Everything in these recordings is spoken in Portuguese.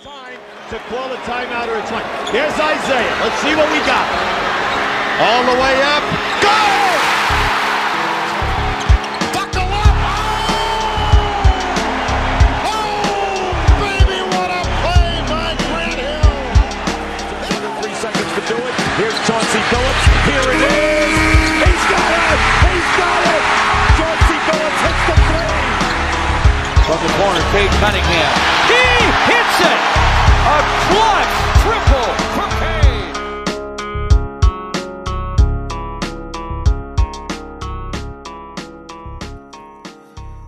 Fine to call a timeout or a 20. There's Isaiah. Let's see what we got. All the way up. Go! Buckle up! Oh, baby, what a play by Grant Hill. Under 3 seconds to do it. Here's Chauncey Billups. Here it is. He's got it! He's got it! Chauncey Billups hits the three. From the corner, Cade Cunningham. He hits it! A clutch triple for Cade!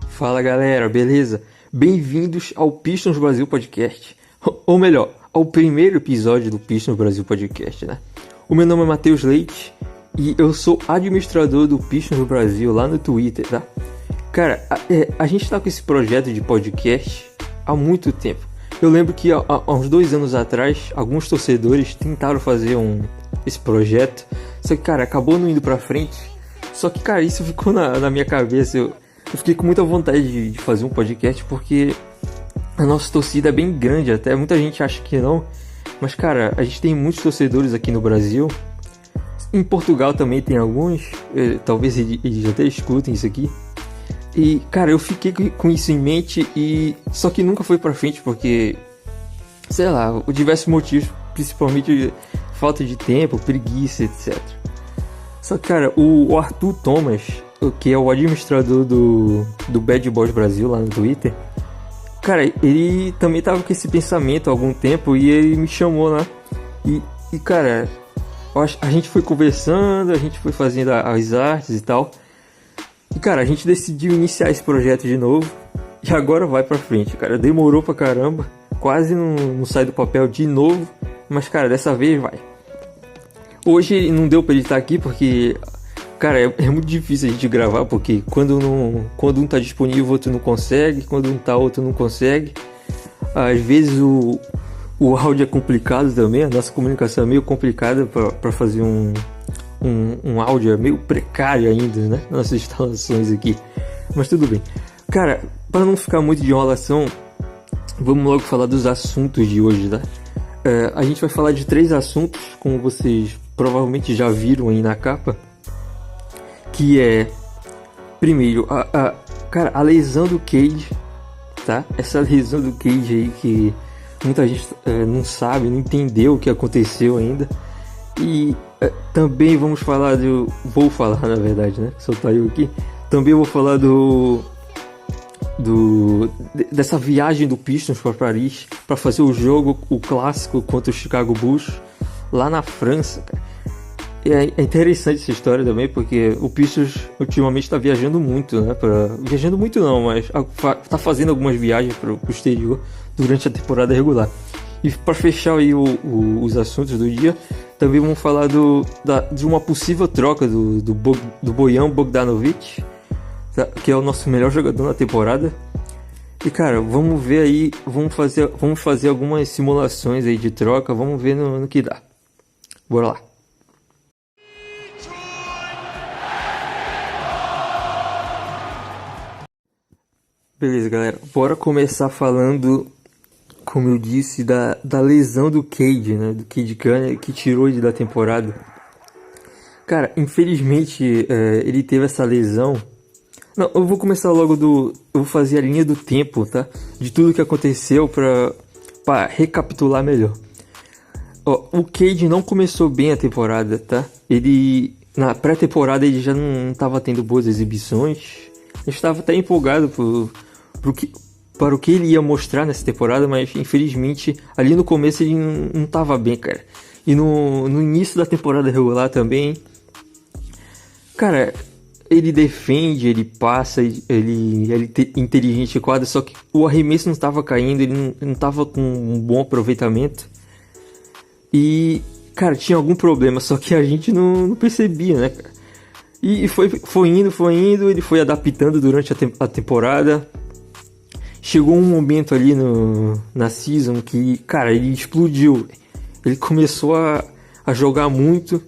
Fala galera, beleza? Bem-vindos ao Pistons Brasil Podcast. Ou melhor, ao primeiro episódio do Pistons Brasil Podcast, né? O meu nome é Matheus Leite e eu sou administrador do Pistons Brasil lá no Twitter, tá? Cara, a gente tá com esse projeto de podcast há muito tempo. Eu lembro que há uns 2 anos atrás, alguns torcedores tentaram fazer esse projeto, só que, cara, acabou não indo pra frente. Só que, cara, isso ficou na minha cabeça. Eu fiquei com muita vontade de fazer um podcast, porque a nossa torcida é bem grande até. Muita gente acha que não, mas, cara, a gente tem muitos torcedores aqui no Brasil. Em Portugal também tem alguns, talvez eles até escutem isso aqui. E, cara, eu fiquei com isso em mente só que nunca foi pra frente porque, sei lá, diversos motivos, principalmente falta de tempo, preguiça, etc. Só que, cara, o Arthur Thomas, que é o administrador do Bad Boys Brasil lá no Twitter, cara, ele também tava com esse pensamento há algum tempo e ele me chamou lá. E cara, a gente foi conversando, a gente foi fazendo as artes e tal. E, cara, a gente decidiu iniciar esse projeto de novo e agora vai pra frente, cara. Demorou pra caramba, quase não sai do papel de novo, mas, cara, dessa vez vai. Hoje não deu pra ele estar aqui porque, cara, é muito difícil a gente gravar, porque quando um tá disponível, o outro não consegue, quando um tá, outro não consegue. Às vezes o áudio é complicado também, a nossa comunicação é meio complicada pra fazer um áudio, é meio precário ainda, né? Nossas instalações aqui. Mas tudo bem. Cara, para não ficar muito de enrolação, vamos logo falar dos assuntos de hoje, tá? A gente vai falar de 3 assuntos, como vocês provavelmente já viram aí na capa. Que é, primeiro, cara, a lesão do Cade, tá? Essa lesão do Cade aí que muita gente não sabe, não entendeu o que aconteceu ainda. E também vou falar, na verdade, né? Soltar eu aqui. Também vou falar dessa viagem do Pistons para Paris para fazer o jogo, o clássico contra o Chicago Bulls lá na França, cara. E é interessante essa história também, porque o Pistons ultimamente está viajando muito, né? Viajando muito não, mas tá fazendo algumas viagens para o exterior durante a temporada regular. E para fechar aí os assuntos do dia, também vamos falar de uma possível troca do Bojan Bogdanovic, que é o nosso melhor jogador na temporada. E, cara, vamos ver aí, vamos fazer algumas simulações aí de troca, vamos ver no que dá. Bora lá. Beleza, galera, bora começar falando, como eu disse, da lesão do Cade, né? Do Cade Cunningham, que tirou ele da temporada. Cara, infelizmente ele teve essa lesão. Não, eu vou começar logo eu vou fazer a linha do tempo, tá? De tudo que aconteceu pra recapitular melhor. Ó, o Cade não começou bem a temporada, tá? Na pré-temporada ele já não estava tendo boas exibições. A gente estava até empolgado para o que ele ia mostrar nessa temporada, mas infelizmente ali no começo ele não estava bem, cara. E no início da temporada regular também, cara, ele defende, ele passa, ele é inteligente em quadra, só que o arremesso não estava caindo, ele não estava com um bom aproveitamento. E, cara, tinha algum problema, só que a gente não percebia, né, cara? E foi indo, ele foi adaptando durante a temporada. Chegou um momento ali na season que, cara, ele explodiu. Ele começou a jogar muito,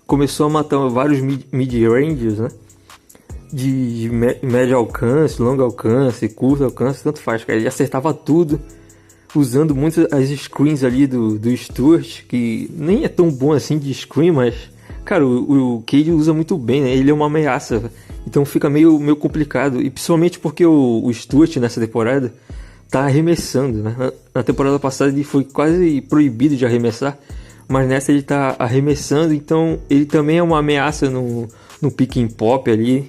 começou a matar vários mid-ranges, né? De médio alcance, longo alcance, curto alcance, tanto faz, cara. Ele acertava tudo. usando muito as screens ali do Stewart, que nem é tão bom assim de screen, mas, cara, o Cade usa muito bem, né? Ele é uma ameaça, então fica meio complicado, e principalmente porque o Stewart nessa temporada tá arremessando, né? Na temporada passada ele foi quase proibido de arremessar, mas nessa ele tá arremessando, então ele também é uma ameaça no pick and pop ali.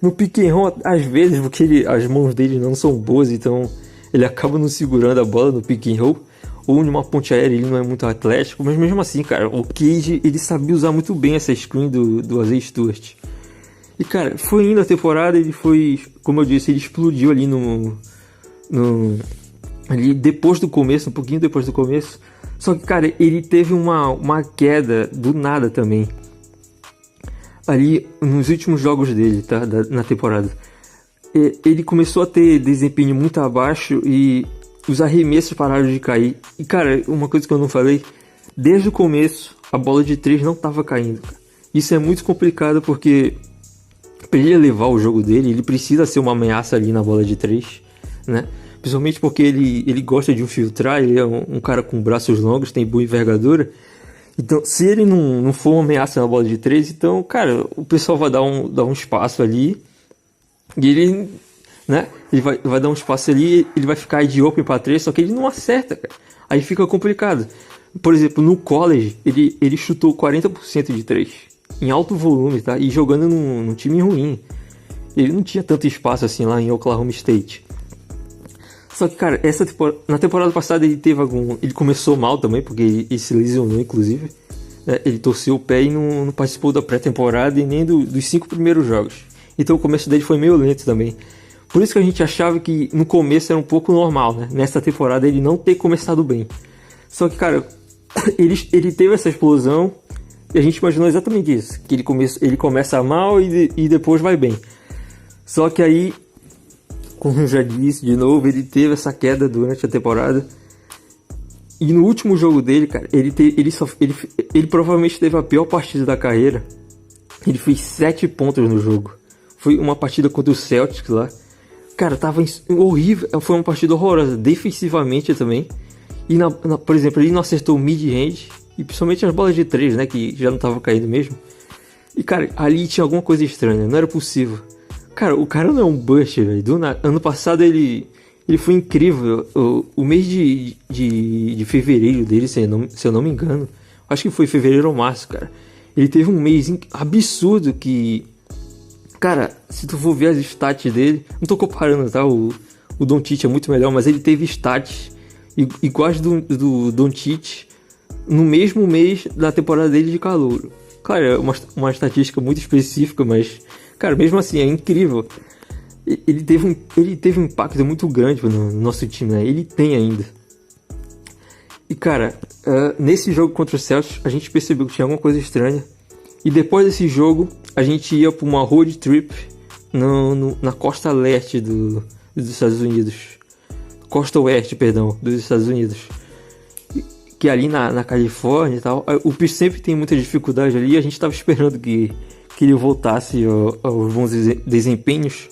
No pick and roll, às vezes, porque as mãos dele não são boas, então ele acaba não segurando a bola no pick and roll. Ou numa ponte aérea ele não é muito atlético, mas mesmo assim, cara, o Cade, ele sabia usar muito bem essa screen do Isaiah Stewart. E, cara, foi indo a temporada, ele foi, como eu disse, ele explodiu ali ali depois do começo, um pouquinho depois do começo. Só que, cara, ele teve uma queda do nada também. Ali nos últimos jogos dele, tá? Na temporada. Ele começou a ter desempenho muito abaixo e os arremessos pararam de cair. E, cara, uma coisa que eu não falei, desde o começo a bola de 3 não estava caindo, cara. Isso é muito complicado porque para ele elevar o jogo dele, ele precisa ser uma ameaça ali na bola de 3, né? Principalmente porque ele gosta de infiltrar, ele é um cara com braços longos, tem boa envergadura. Então, se ele não for uma ameaça na bola de 3, então, cara, o pessoal vai dar um espaço ali. E ele, né? Ele vai dar um espaço ali, ele vai ficar de open para 3, só que ele não acerta, cara. Aí fica complicado. Por exemplo, no college, ele chutou 40% de 3, em alto volume, tá? E jogando num time ruim. Ele não tinha tanto espaço assim lá em Oklahoma State. Só que, cara, na temporada passada ele começou mal também, porque ele se lesionou, inclusive. Né? Ele torceu o pé e não participou da pré-temporada e nem dos 5 primeiros jogos. Então o começo dele foi meio lento também. Por isso que a gente achava que no começo era um pouco normal, né? Nessa temporada ele não ter começado bem. Só que, cara, ele teve essa explosão e a gente imaginou exatamente isso. Que ele começa mal e depois vai bem. Só que aí, como eu já disse de novo, ele teve essa queda durante a temporada. E no último jogo dele, cara, ele provavelmente teve a pior partida da carreira. Ele fez 7 pontos no jogo. Foi uma partida contra o Celtics lá. Cara, tava horrível. Foi uma partida horrorosa, defensivamente também. E, por exemplo, ele não acertou o mid-range. E principalmente as bolas de 3, né, que já não tava caindo mesmo. E, cara, ali tinha alguma coisa estranha, não era possível. Cara, o cara não é um bust, velho. Ano passado ele foi incrível. O mês de fevereiro dele, se eu não me engano, acho que foi fevereiro ou março, cara. Ele teve um mês absurdo que, cara, se tu for ver as stats dele, não tô comparando, tá? O Doncic é muito melhor, mas ele teve stats iguais do Doncic no mesmo mês da temporada dele de calouro. Claro, é uma estatística muito específica, mas, cara, mesmo assim, é incrível. Ele teve um impacto muito grande no nosso time, né? Ele tem ainda. E, cara, nesse jogo contra o Celtics, a gente percebeu que tinha alguma coisa estranha. E depois desse jogo, a gente ia para uma road trip na costa leste dos Estados Unidos. Costa oeste, perdão, dos Estados Unidos. Que é ali na Califórnia e tal. O Pistons sempre tem muita dificuldade ali. A gente estava esperando que ele voltasse aos bons desempenhos.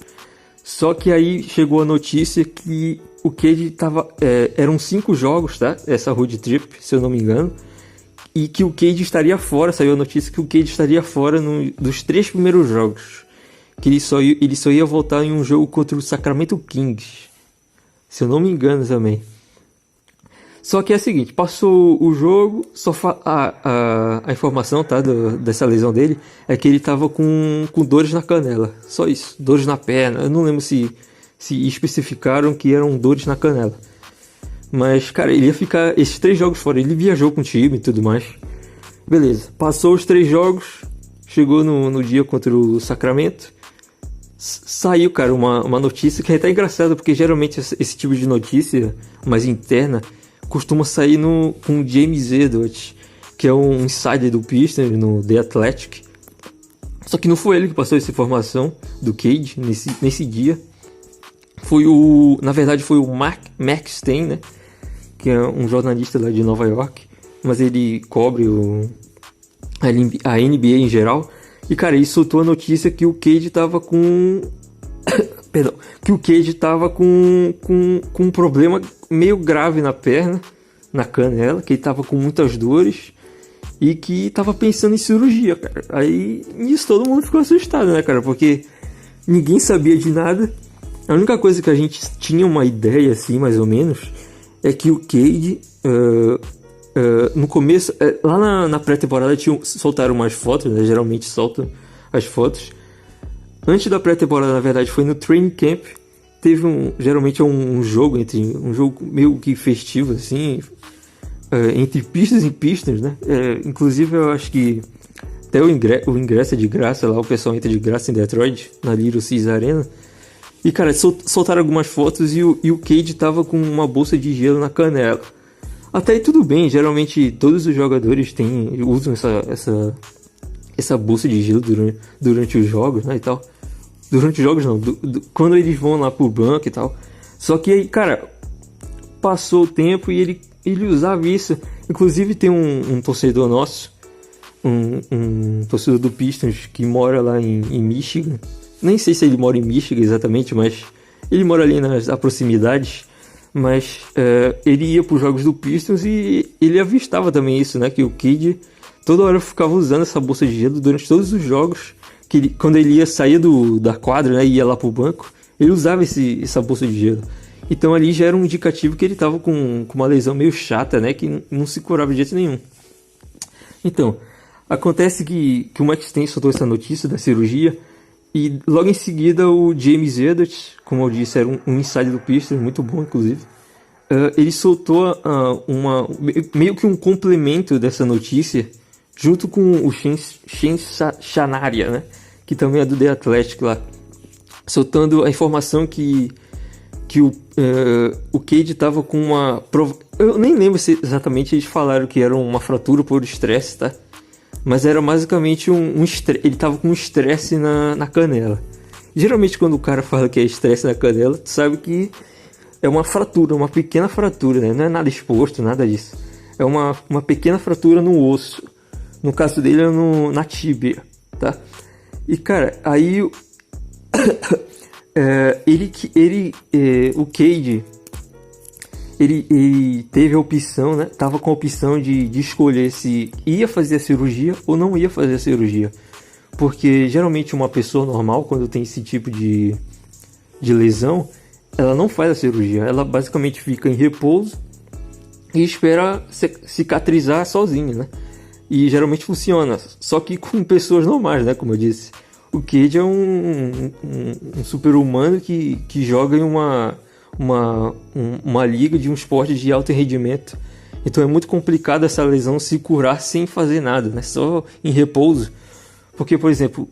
Só que aí chegou a notícia que o Cade tava... eram 5 jogos, tá? Essa road trip, se eu não me engano. E que o Cade estaria fora. Saiu a notícia que o Cade estaria fora dos 3 primeiros jogos. Que ele só ia voltar em um jogo contra o Sacramento Kings. Se eu não me engano também. Só que é o seguinte, passou o jogo, a informação, tá, dessa lesão dele é que ele tava com dores na canela. Só isso, dores na perna. Eu não lembro se especificaram que eram dores na canela. Mas, cara, ele ia ficar esses 3 jogos fora. Ele viajou com o time e tudo mais. Beleza, passou os 3 jogos, chegou no dia contra o Sacramento. Saiu, cara, uma notícia que é até engraçada, porque geralmente esse tipo de notícia mais interna costuma sair com o James Edwards, que é um insider do Pistons no The Athletic. Só que não foi ele que passou essa informação do Cade nesse dia. Na verdade foi o Mark Stein, né, que é um jornalista lá de Nova York, mas ele cobre a NBA em geral. E, cara, ele soltou a notícia que o Cade tava com Perdão, que o Cade tava com um problema meio grave na perna, na canela, que ele tava com muitas dores e que tava pensando em cirurgia, cara. Aí nisso todo mundo ficou assustado, né, cara? Porque ninguém sabia de nada. A única coisa que a gente tinha uma ideia, assim, mais ou menos, é que o Cade, no começo, lá na pré-temporada soltaram umas fotos, né? Geralmente soltam as fotos. Antes da pré-temporada, na verdade, foi no training camp. Teve geralmente um jogo um jogo meio que festivo, assim, entre Pistons e Pistons, né? Inclusive, eu acho que até o ingresso é de graça lá, o pessoal entra de graça em Detroit, na Little Caesars Arena. E, cara, soltaram algumas fotos e o Cade tava com uma bolsa de gelo na Até aí tudo bem, geralmente todos os jogadores usam essa bolsa de gelo durante os jogos, né, e tal. Durante os jogos não, quando eles vão lá pro banco e tal. Só que aí, cara, passou o tempo e ele usava isso. Inclusive tem um torcedor nosso, um torcedor do Pistons que mora lá em Michigan. Nem sei se ele mora em Michigan exatamente, mas ele mora ali nas proximidades. Mas ele ia para os jogos do Pistons e ele avistava também isso, né? Que o Cade toda hora ficava usando essa bolsa de gelo durante todos os jogos. Quando ele ia sair da quadra, né, e ia lá pro banco, ele usava essa bolsa de gelo. Então ali já era um indicativo que ele estava com uma lesão meio chata, né? Que não se curava de jeito nenhum. Então, acontece que o Max Ten soltou essa notícia da cirurgia. E logo em seguida o James Edwards, como eu disse, era um insider do Pistons, muito bom inclusive. Ele soltou meio que um complemento dessa notícia, junto com o Shen Shanaria, né? Que também é do The Athletic lá. Soltando a informação que o Cade estava com uma... Eu nem lembro se exatamente eles falaram que era uma fratura por estresse, tá? Mas era basicamente ele tava com um estresse na canela. Geralmente quando o cara fala que é estresse na canela, tu sabe que é uma fratura, uma pequena fratura, né? Não é nada exposto, nada disso. É uma pequena fratura no osso. No caso dele é na tíbia, tá? E cara, aí o Cade, ele teve a opção, né? Tava com a opção de escolher se ia fazer a cirurgia ou não ia fazer a cirurgia. Porque geralmente uma pessoa normal, quando tem esse tipo de lesão, ela não faz a cirurgia. Ela basicamente fica em repouso e espera cicatrizar sozinha, né? E geralmente funciona. Só que com pessoas normais, né? Como eu disse. O Cade é um super-humano que joga em uma liga de um esporte de alto rendimento. Então é muito complicado essa lesão se curar sem fazer nada, né? Só em repouso. Porque, por exemplo,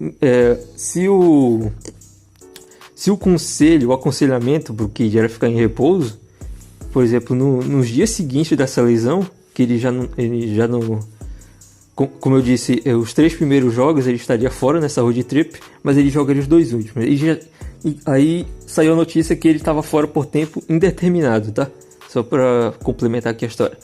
se o aconselhamento para o Cade era ficar em repouso, por exemplo, nos dias seguintes dessa lesão, que ele já não como eu disse, os 3 primeiros jogos ele estaria fora nessa road trip, mas ele jogaria os 2 últimos. Aí saiu a notícia que ele estava fora por tempo indeterminado, tá? Só para complementar aqui a história.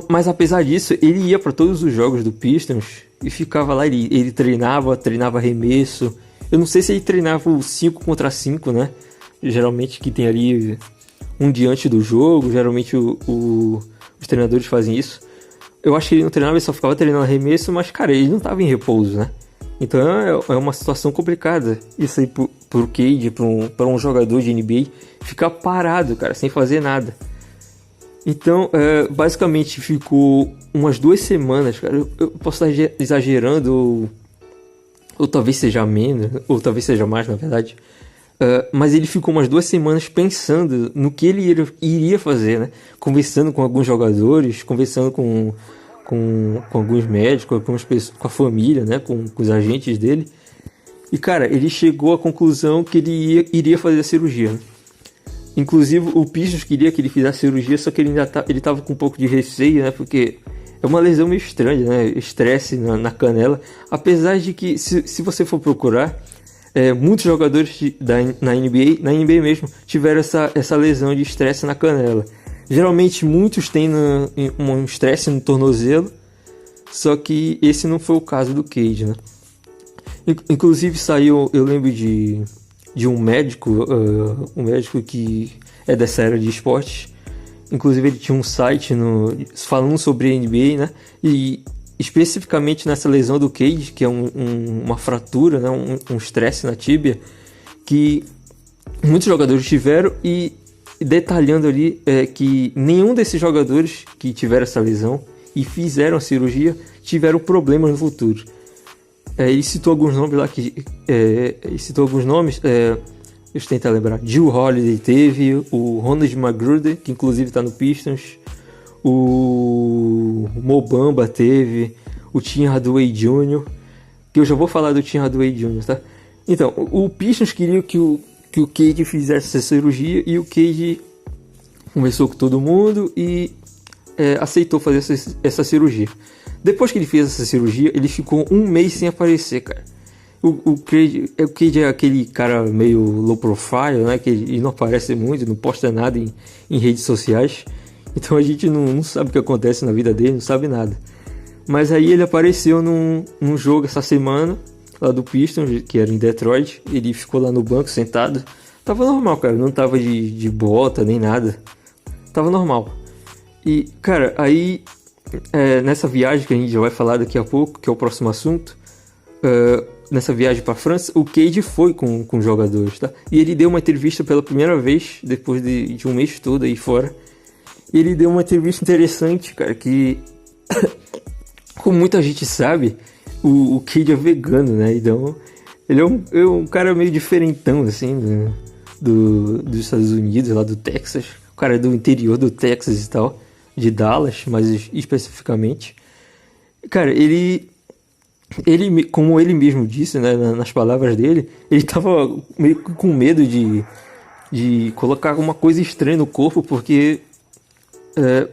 Mas apesar disso, ele ia para todos os jogos do Pistons e ficava lá, ele treinava arremesso. Eu não sei se ele treinava o 5 contra 5, né? Geralmente que tem ali um dia antes do jogo, geralmente os treinadores fazem isso. Eu acho que ele não treinava, ele só ficava treinando arremesso, mas cara, ele não estava em repouso, né? Então é uma situação complicada isso aí pro Cade, para um jogador de NBA ficar parado, cara, sem fazer nada. Então, basicamente ficou umas 2 semanas, cara. Eu posso estar exagerando, ou talvez seja menos, ou talvez seja mais, na verdade. Mas ele ficou umas 2 semanas pensando no que ele iria fazer, né? Conversando com alguns jogadores, conversando com alguns médicos, algumas pessoas, com a família, né? Com os agentes dele. E, cara, ele chegou à conclusão que ele iria fazer a cirurgia, né? Inclusive, o Pistons queria que ele fizesse a cirurgia, só que ele estava com um pouco de receio, né? Porque é uma lesão meio estranha, né? Estresse na canela. Apesar de que, se você for procurar, muitos jogadores na NBA mesmo, tiveram essa lesão de estresse na canela. Geralmente, muitos têm um estresse no tornozelo, só que esse não foi o caso do Cade, né? Inclusive, saiu, eu lembro de de um médico que é dessa área de esportes. Inclusive ele tinha um site falando sobre a NBA, né? E especificamente nessa lesão do Cade, que é uma fratura, né? um estresse na tíbia, que muitos jogadores tiveram, e detalhando ali que nenhum desses jogadores que tiveram essa lesão e fizeram a cirurgia tiveram problemas no futuro. Ele citou alguns nomes lá deixa eu tentar lembrar. Jrue Holiday teve, o Ronald McGruder, que inclusive está no Pistons, o Mo Bamba teve, o Tim Hardaway Jr., que eu já vou falar do Tim Hardaway Jr., tá? Então, o Pistons queria que o Cade fizesse essa cirurgia, e o Cade conversou com todo mundo e aceitou fazer essa cirurgia. Depois que ele fez essa cirurgia, ele ficou um mês sem aparecer, cara. O Cade é aquele cara meio low profile, né? Que ele não aparece muito, não posta nada em redes sociais. Então a gente não sabe o que acontece na vida dele, não sabe nada. Mas aí ele apareceu num jogo essa semana, lá do Pistons, que era em Detroit. Ele ficou lá no banco sentado. Tava normal, cara, não tava de bota nem nada. Tava normal. E, cara, aí nessa viagem que a gente já vai falar daqui a pouco, que é o próximo assunto, nessa viagem para França, o Cade foi com os jogadores, tá? E ele deu uma entrevista pela primeira vez, depois de um mês todo aí fora. E ele deu uma entrevista interessante, cara, que como muita gente sabe, o Cade é vegano, né? Então, ele é um cara meio diferentão, assim, dos Estados Unidos, lá do Texas. O cara é do interior do Texas e tal, de Dallas, mais especificamente. Cara, ele, como ele mesmo disse, né, nas palavras dele, ele tava meio que com medo de colocar alguma coisa estranha no corpo, porque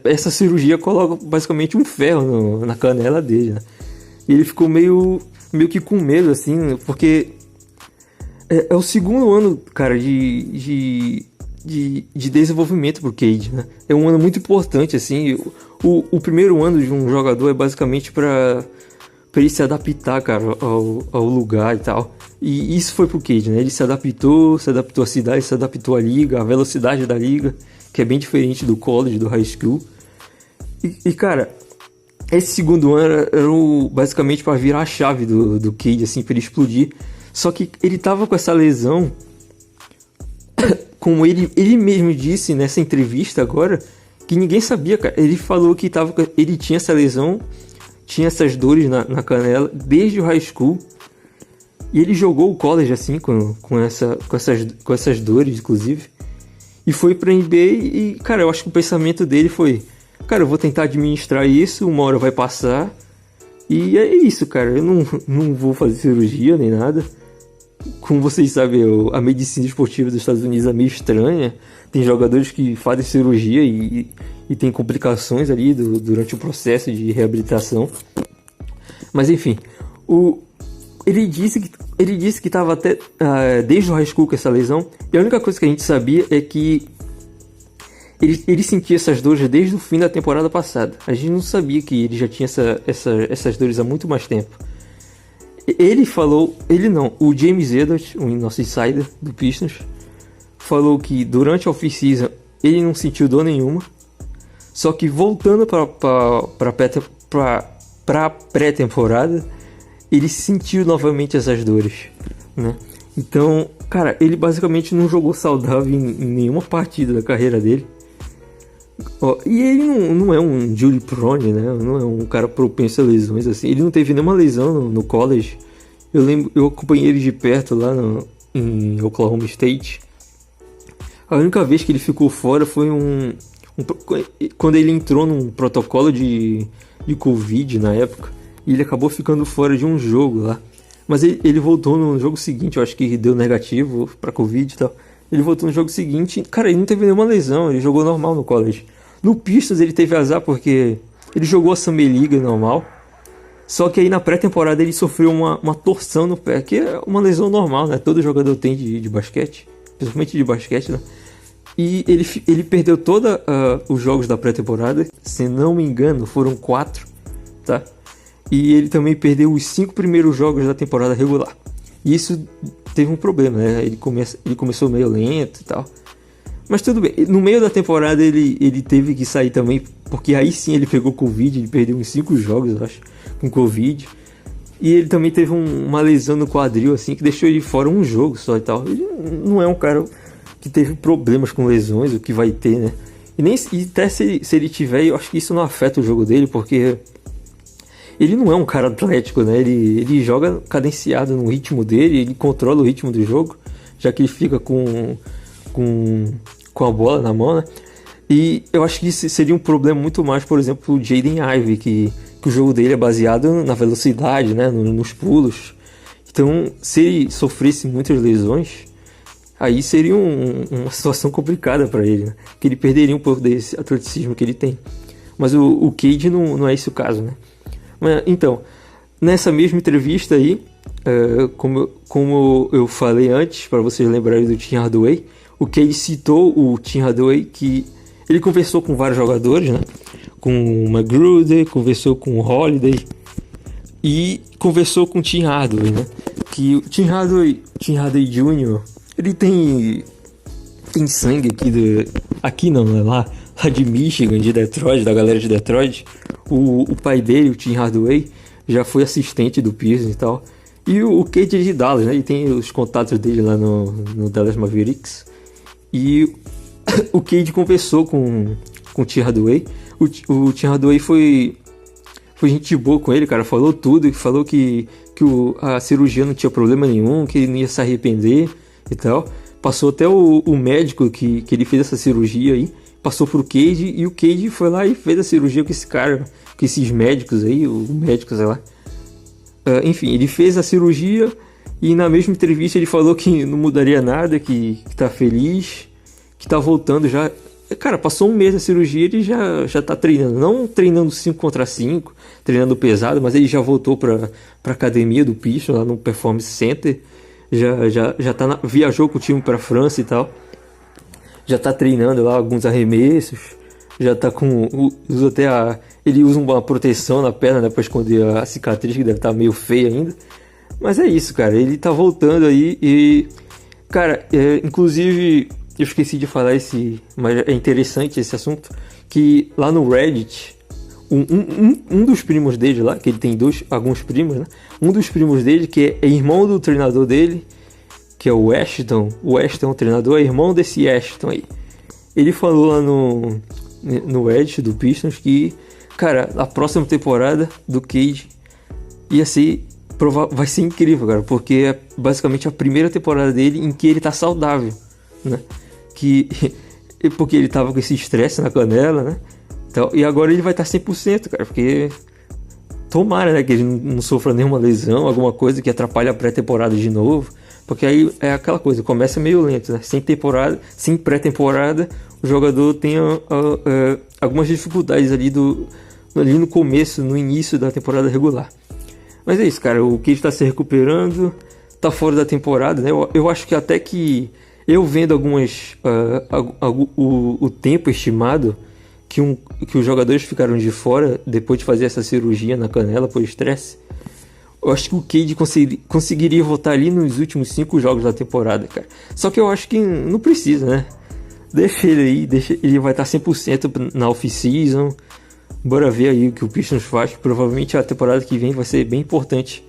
essa cirurgia coloca basicamente um ferro na canela dele, né? E ele ficou meio que com medo, assim, porque é o segundo ano, cara, de desenvolvimento pro Cade, né? É um ano muito importante, assim. O primeiro ano de um jogador é basicamente para ele se adaptar, cara, ao lugar e tal. E isso foi pro Cade, né? Ele se adaptou à cidade, se adaptou à liga, à velocidade da liga, que é bem diferente do college, do high school. E cara, esse segundo ano era basicamente para virar a chave do Cade, assim, para ele explodir. Só que ele tava com essa lesão, como ele mesmo disse nessa entrevista agora, que ninguém sabia, cara. Ele falou que ele tinha essa lesão, tinha essas dores na canela desde o high school. E ele jogou o college assim, com essas dores, inclusive. E foi pra NBA e, cara, eu acho que o pensamento dele foi: cara, eu vou tentar administrar isso, uma hora vai passar. E é isso, cara. Eu não vou fazer cirurgia nem nada. Como vocês sabem, a medicina esportiva dos Estados Unidos é meio estranha. Tem jogadores que fazem cirurgia e tem complicações ali durante o processo de reabilitação. Mas enfim, ele disse que estava até desde o high school com essa lesão. E a única coisa que a gente sabia é que ele sentia essas dores desde o fim da temporada passada. A gente não sabia que ele já tinha essas dores há muito mais tempo. O James Edwards, o nosso insider do Pistons, falou que durante a off-season ele não sentiu dor nenhuma. Só que voltando para a pré-temporada, ele sentiu novamente essas dores, né? Então, cara, ele basicamente não jogou saudável em nenhuma partida da carreira dele. E ele não é um Julie Prone, né? Não é um cara propenso a lesões assim. Ele não teve nenhuma lesão no college. Eu acompanhei ele de perto lá em Oklahoma State. A única vez que ele ficou fora foi quando ele entrou num protocolo de Covid na época. E ele acabou ficando fora de um jogo lá. Mas ele voltou no jogo seguinte. Eu acho que deu negativo pra Covid e tal. Ele voltou no jogo seguinte. Cara, ele não teve nenhuma lesão. Ele jogou normal no college. No Pistons ele teve azar porque ele jogou a Summer League normal. Só que aí na pré-temporada ele sofreu uma torção no pé, que é uma lesão normal, né? Todo jogador tem de basquete. Principalmente de basquete, né? E ele perdeu todos os jogos da pré-temporada. Se não me engano, foram 4, tá? E ele também perdeu os 5 primeiros jogos da temporada regular. E isso teve um problema, né? Ele começou meio lento e tal. Mas tudo bem. No meio da temporada ele teve que sair também, porque aí sim ele pegou Covid, ele perdeu uns 5 jogos, eu acho, com Covid. E ele também teve uma lesão no quadril, assim, que deixou ele fora um jogo só e tal. Ele não é um cara que teve problemas com lesões, o que vai ter, né? E até se ele tiver, eu acho que isso não afeta o jogo dele, porque ele não é um cara atlético, né? Ele joga cadenciado no ritmo dele, ele controla o ritmo do jogo, já que ele fica com a bola na mão, né? E eu acho que isso seria um problema muito mais, por exemplo, o Jaden Ivey, que o jogo dele é baseado na velocidade, né? Nos pulos. Então, se ele sofresse muitas lesões, aí seria uma situação complicada para ele, né? Que ele perderia um pouco desse atleticismo que ele tem. Mas o Cade não é esse o caso, né? Mas, então, nessa mesma entrevista aí, como eu falei antes, para vocês lembrarem do Tim Hardaway, o Cade citou o Tim Hardaway, que ele conversou com vários jogadores, né? Com o McGruder, conversou com o Holiday e conversou com o Tim Hardaway, né? Que o Tim Hardaway Jr., ele tem sangue aqui não, né? Lá de Michigan, de Detroit, da galera de Detroit. O pai dele, o Tim Hardaway, já foi assistente do Pistons e tal. E o Cade é de Dallas, né? Ele tem os contatos dele lá no Dallas Mavericks. E o Cade conversou com o Tim Hardaway. O Tim Hardaway foi gente boa com ele, cara. Falou tudo, falou que a cirurgia não tinha problema nenhum, que ele não ia se arrepender e tal. Passou até o médico que ele fez essa cirurgia aí, passou pro Cade, e o Cade foi lá e fez a cirurgia com esse cara, com esses médicos aí, o médico, sei lá. Enfim, ele fez a cirurgia e na mesma entrevista ele falou que não mudaria nada, que tá feliz, que tá voltando já. Cara, passou um mês da cirurgia, ele já tá treinando. Não treinando 5 contra 5, treinando pesado, mas ele já voltou pra academia do Pistons, lá no Performance Center. Já viajou com o time pra França e tal. Já tá treinando lá alguns arremessos. Já tá ele usa uma proteção na perna, né, pra esconder a cicatriz, que deve estar meio feia ainda. Mas é isso, cara. Ele tá voltando aí e... Cara, inclusive... Eu esqueci de falar mas é interessante esse assunto, que lá no Reddit, um dos primos dele lá, que ele tem alguns primos, né? Um dos primos dele, que é irmão do treinador dele, que é o Ashton. O Ashton, o treinador, é irmão desse Ashton aí. Ele falou lá no Reddit do Pistons que, cara, a próxima temporada do Cade vai ser incrível, cara, porque é basicamente a primeira temporada dele em que ele tá saudável, né? Porque ele tava com esse estresse na canela, né? Então, e agora ele vai estar 100%, cara, porque tomara, né, que ele não sofra nenhuma lesão, alguma coisa que atrapalhe a pré-temporada de novo, porque aí é aquela coisa, começa meio lento, né? Sem pré-temporada, o jogador tem algumas dificuldades ali no começo, no início da temporada regular. Mas é isso, cara, o Cade está se recuperando, tá fora da temporada, né? Eu acho que até que eu vendo o tempo estimado que os jogadores ficaram de fora depois de fazer essa cirurgia na canela por estresse, eu acho que o Cade conseguiria voltar ali nos últimos 5 jogos da temporada, cara. Só que eu acho que não precisa, né? Deixa ele aí, ele vai estar 100% na off-season. Bora ver aí o que o Pistons faz. Provavelmente a temporada que vem vai ser bem importante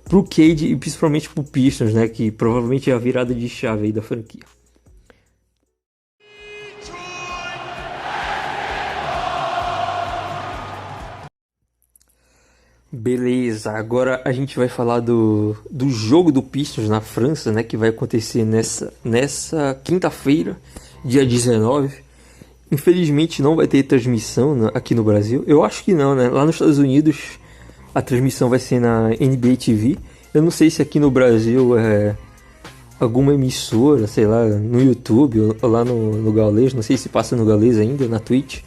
pro Cade e principalmente pro Pistons, né? Que provavelmente é a virada de chave aí da franquia. Beleza, agora a gente vai falar do jogo do Pistons na França, né? Que vai acontecer nessa quinta-feira, dia 19. Infelizmente não vai ter transmissão aqui no Brasil. Eu acho que não, né? Lá nos Estados Unidos a transmissão vai ser na NBA TV. Eu não sei se aqui no Brasil é alguma emissora, sei lá, no YouTube ou lá no Gaules. Não sei se passa no Gaules ainda, na Twitch.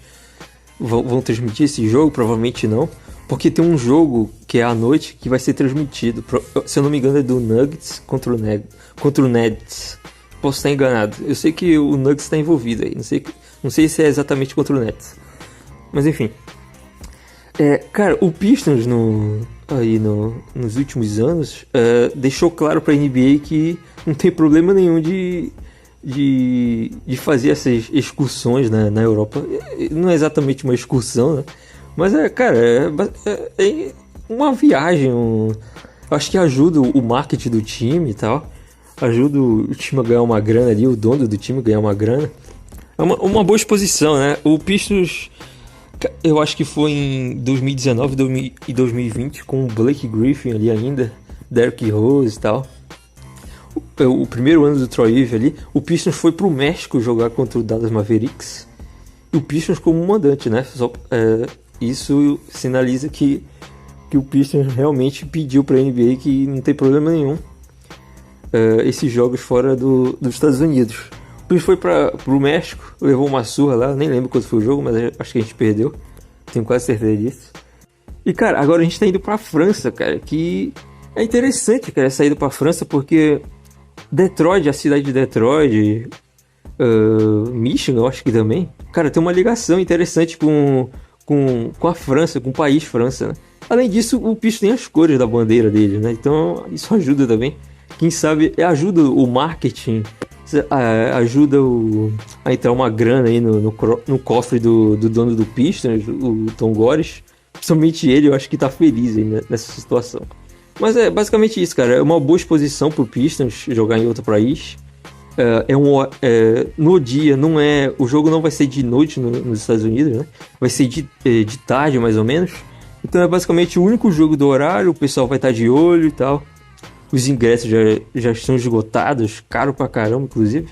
Vão transmitir esse jogo? Provavelmente não. Porque tem um jogo que é à noite que vai ser transmitido. Se eu não me engano é do Nuggets contra o Nets. Posso estar enganado. Eu sei que o Nuggets está envolvido aí. Não sei se é exatamente contra o Nets. Mas enfim. Cara, o Pistons aí nos últimos anos deixou claro para a NBA que não tem problema nenhum de fazer essas excursões, né, na Europa. Não é exatamente uma excursão, né? Mas é uma viagem. Acho que ajuda o marketing do time e tal. Ajuda o time a ganhar uma grana ali, o dono do time a ganhar uma grana. É uma boa exposição, né? O Pistons, eu acho que foi em 2019 e 2020, com o Blake Griffin ali ainda, Derrick Rose e tal. O primeiro ano do Troy Weaver ali, o Pistons foi pro México jogar contra o Dallas Mavericks. E o Pistons como mandante, né? Isso sinaliza que o Pistons realmente pediu pra NBA que não tem problema nenhum esses jogos fora dos Estados Unidos. O Pistons foi pro México, levou uma surra lá, nem lembro quando foi o jogo, mas acho que a gente perdeu. Tenho quase certeza disso. E, cara, agora a gente tá indo pra França, cara, que é interessante, cara, essa ida pra França, porque Detroit, a cidade de Detroit, Michigan, eu acho que também, cara, tem uma ligação interessante com a França, com o país França, né? Além disso, o Pistons tem as cores da bandeira dele, né? Então isso ajuda também. Quem sabe ajuda o marketing, ajuda a entrar uma grana aí no cofre do dono do Pistons, o Tom Gores. Principalmente ele, eu acho que tá feliz aí nessa situação. Mas é basicamente isso, cara. É uma boa exposição pro Pistons jogar em outro país. No dia, não é. O jogo não vai ser de noite nos Estados Unidos, né? Vai ser de tarde, mais ou menos. Então é basicamente o único jogo do horário. O pessoal vai estar de olho e tal. Os ingressos já estão esgotados, caro pra caramba, inclusive.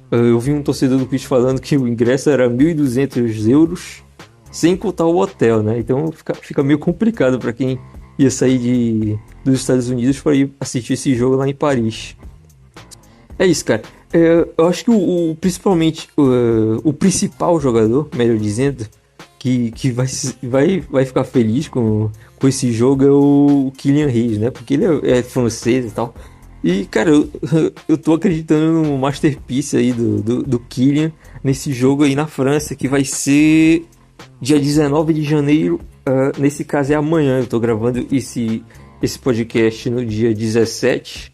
Eu vi um torcedor do Pistons falando que o ingresso era 1.200 euros, sem contar o hotel, né? Então fica meio complicado para quem ia sair dos Estados Unidos para ir assistir esse jogo lá em Paris. É isso, cara. Eu acho que principalmente o principal jogador, melhor dizendo, que vai ficar feliz com esse jogo é o Kylian Hayes, né? Porque ele é francês e tal. E, cara, eu tô acreditando no masterpiece aí do Kylian nesse jogo aí na França, que vai ser dia 19 de janeiro. Nesse caso é amanhã. Eu tô gravando esse podcast no dia 17,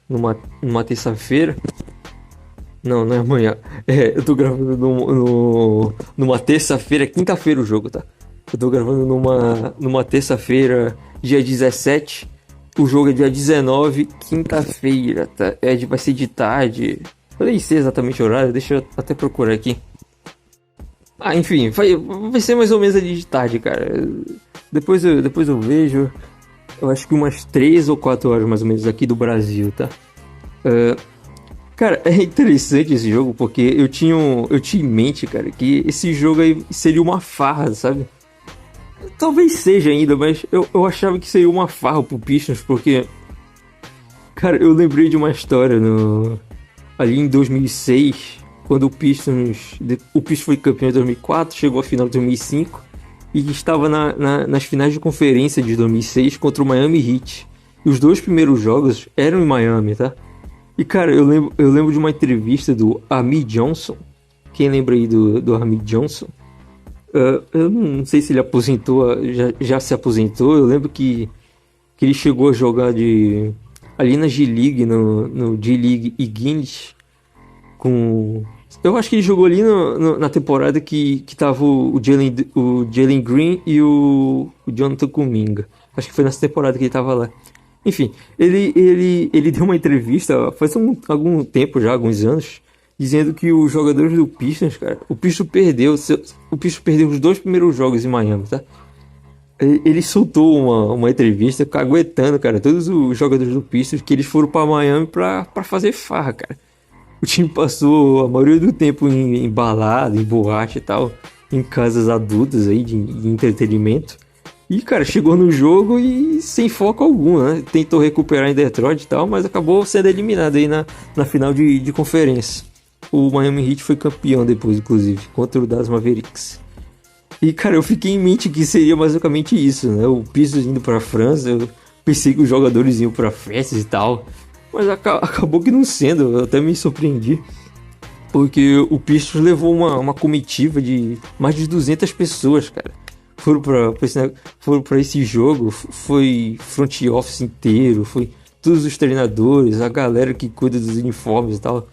numa terça-feira. Não é amanhã. Eu tô gravando numa terça-feira, quinta-feira o jogo, tá? Eu tô gravando numa terça-feira, dia 17. O jogo é dia 19, quinta-feira, tá? Vai ser de tarde. Eu nem sei exatamente o horário, deixa eu até procurar aqui. Enfim, vai ser mais ou menos ali de tarde, cara. Depois eu vejo. Eu acho que umas 3 ou 4 horas mais ou menos aqui do Brasil, tá? Cara, é interessante esse jogo porque eu tinha em mente, cara, que esse jogo aí seria uma farra, sabe? Talvez seja ainda, mas eu achava que seria uma farra pro Pistons, porque, cara, eu lembrei de uma história ali em 2006, quando o Pistons foi campeão em 2004, chegou à final de 2005 e estava nas finais de conferência de 2006 contra o Miami Heat. E os 2 primeiros jogos eram em Miami, tá? E, cara, eu lembro de uma entrevista do Amir Johnson. Quem lembra aí do Amir Johnson? Eu não sei se ele aposentou, já se aposentou. Eu lembro que ele chegou a jogar ali na G-League, no G-League e Guinness. Eu acho que ele jogou ali na temporada que tava o Jalen Green e o Jonathan Kuminga. Acho que foi nessa temporada que ele tava lá. Enfim, ele deu uma entrevista faz algum tempo já, alguns anos, dizendo que os jogadores do Pistons, cara, o Pistons perdeu os 2 primeiros jogos em Miami, tá? Ele soltou uma entrevista caguetando, cara, todos os jogadores do Pistons, que eles foram pra Miami pra fazer farra, cara. O time passou a maioria do tempo em balada, em boate e tal, em casas adultas aí de entretenimento. E, cara, chegou no jogo e sem foco algum, né? Tentou recuperar em Detroit e tal, mas acabou sendo eliminado aí na final de conferência. O Miami Heat foi campeão depois, inclusive, contra o Dallas Mavericks. E, cara, eu fiquei em mente que seria basicamente isso, né? O Pistons indo pra França, eu pensei que os jogadores iam pra festas e tal, mas acabou que não sendo, eu até me surpreendi. Porque o Pistons levou uma comitiva de mais de 200 pessoas, cara. foram pra esse jogo, foi front office inteiro, foi todos os treinadores, a galera que cuida dos uniformes e tal,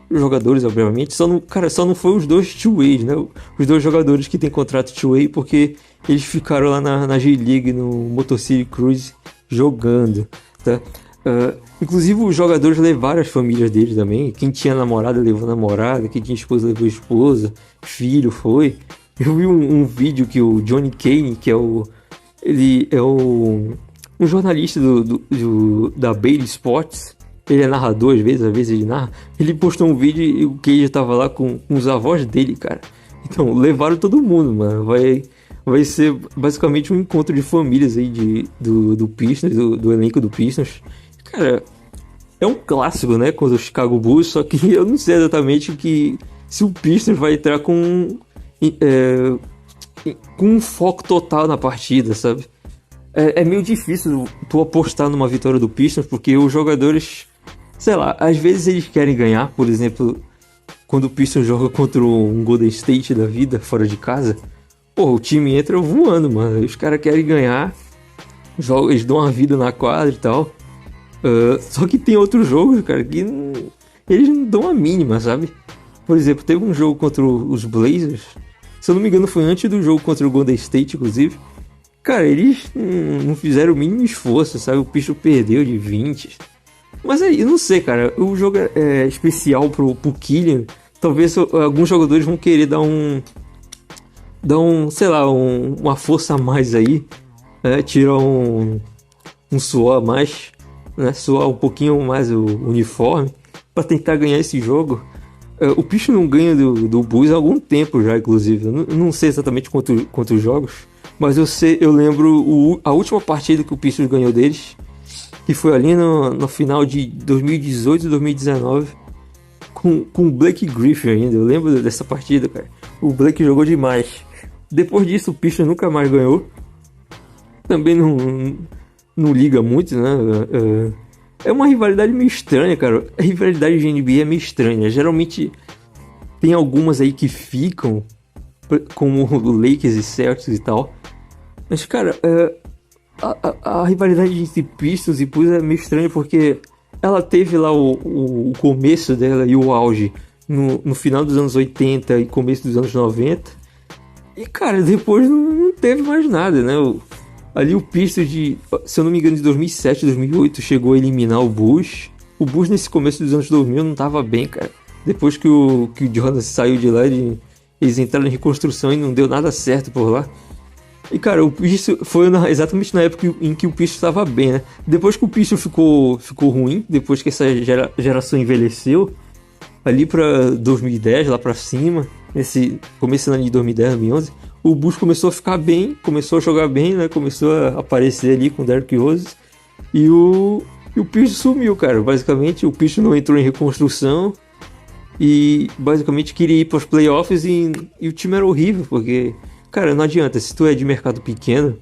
os jogadores, obviamente, só não foi os dois two-ways, né? Os dois jogadores que tem contrato two-way, porque eles ficaram lá na G-League, no Motor City Cruise, jogando, tá? Inclusive os jogadores levaram as famílias deles também. Quem tinha namorada levou namorada, quem tinha esposa levou esposa, filho foi. Eu vi um vídeo que o Johnny Kane, que ele é um jornalista da Baylor Sports, ele é narrador às vezes ele narra. Ele postou um vídeo e o Cage tava lá com os avós dele, cara. Então levaram todo mundo, mano. Vai ser basicamente um encontro de famílias aí do Pistons, do elenco do Pistons. Cara, é um clássico, né, contra o Chicago Bulls, só que eu não sei exatamente se o Pistons vai entrar com um foco total na partida, sabe? É meio difícil tu apostar numa vitória do Pistons, porque os jogadores, sei lá, às vezes eles querem ganhar, por exemplo, quando o Pistons joga contra um Golden State da vida, fora de casa, pô, o time entra voando, mano, os caras querem ganhar, eles dão uma vida na quadra e tal. Só que tem outros jogos, cara, que eles não dão a mínima, sabe? Por exemplo, teve um jogo contra os Blazers, se eu não me engano foi antes do jogo contra o Golden State, inclusive. Cara, eles não fizeram o mínimo esforço, sabe? O Pistons perdeu de 20. Mas aí, eu não sei, cara, o jogo é especial pro Killian. Talvez alguns jogadores vão querer dar sei lá, uma força a mais aí, né? Tirar um suor a mais, né? Suar um pouquinho mais o uniforme para tentar ganhar esse jogo. O Pistons não ganha do Bulls há algum tempo já, inclusive. Eu não sei exatamente quantos jogos, mas eu lembro a última partida que o Pistons ganhou deles, que foi ali no final de 2018 e 2019, com o Blake Griffin ainda. Eu lembro dessa partida, cara. O Blake jogou demais. Depois disso, o Pistons nunca mais ganhou. Também não liga muito, né? É uma rivalidade meio estranha, cara. A rivalidade de NBA é meio estranha. Geralmente tem algumas aí que ficam, como o Lakers e Celtics e tal. Mas, cara, a rivalidade entre Pistons e Bulls é meio estranha, porque ela teve lá o começo dela e o auge no final dos anos 80 e começo dos anos 90. E, cara, depois não teve mais nada, né? Ali o Pistons se eu não me engano, de 2007, 2008 chegou a eliminar o Bulls. O Bulls nesse começo dos anos 2000 não tava bem, cara. Depois que o Jordan saiu de lá, eles entraram em reconstrução e não deu nada certo por lá. E, cara, o Pistons foi exatamente na época em que o Pistons estava bem, né? Depois que o Pistons ficou ruim, depois que essa geração envelheceu, ali pra 2010, lá pra cima, começando ali de 2010, 2011, o Bulls começou a ficar bem, começou a jogar bem, né? Começou a aparecer ali com o Derrick Rose. E o Pistons sumiu, cara. Basicamente, o Pistons não entrou em reconstrução e basicamente queria ir para os playoffs e o time era horrível, porque, cara, não adianta. Se tu é de mercado pequeno,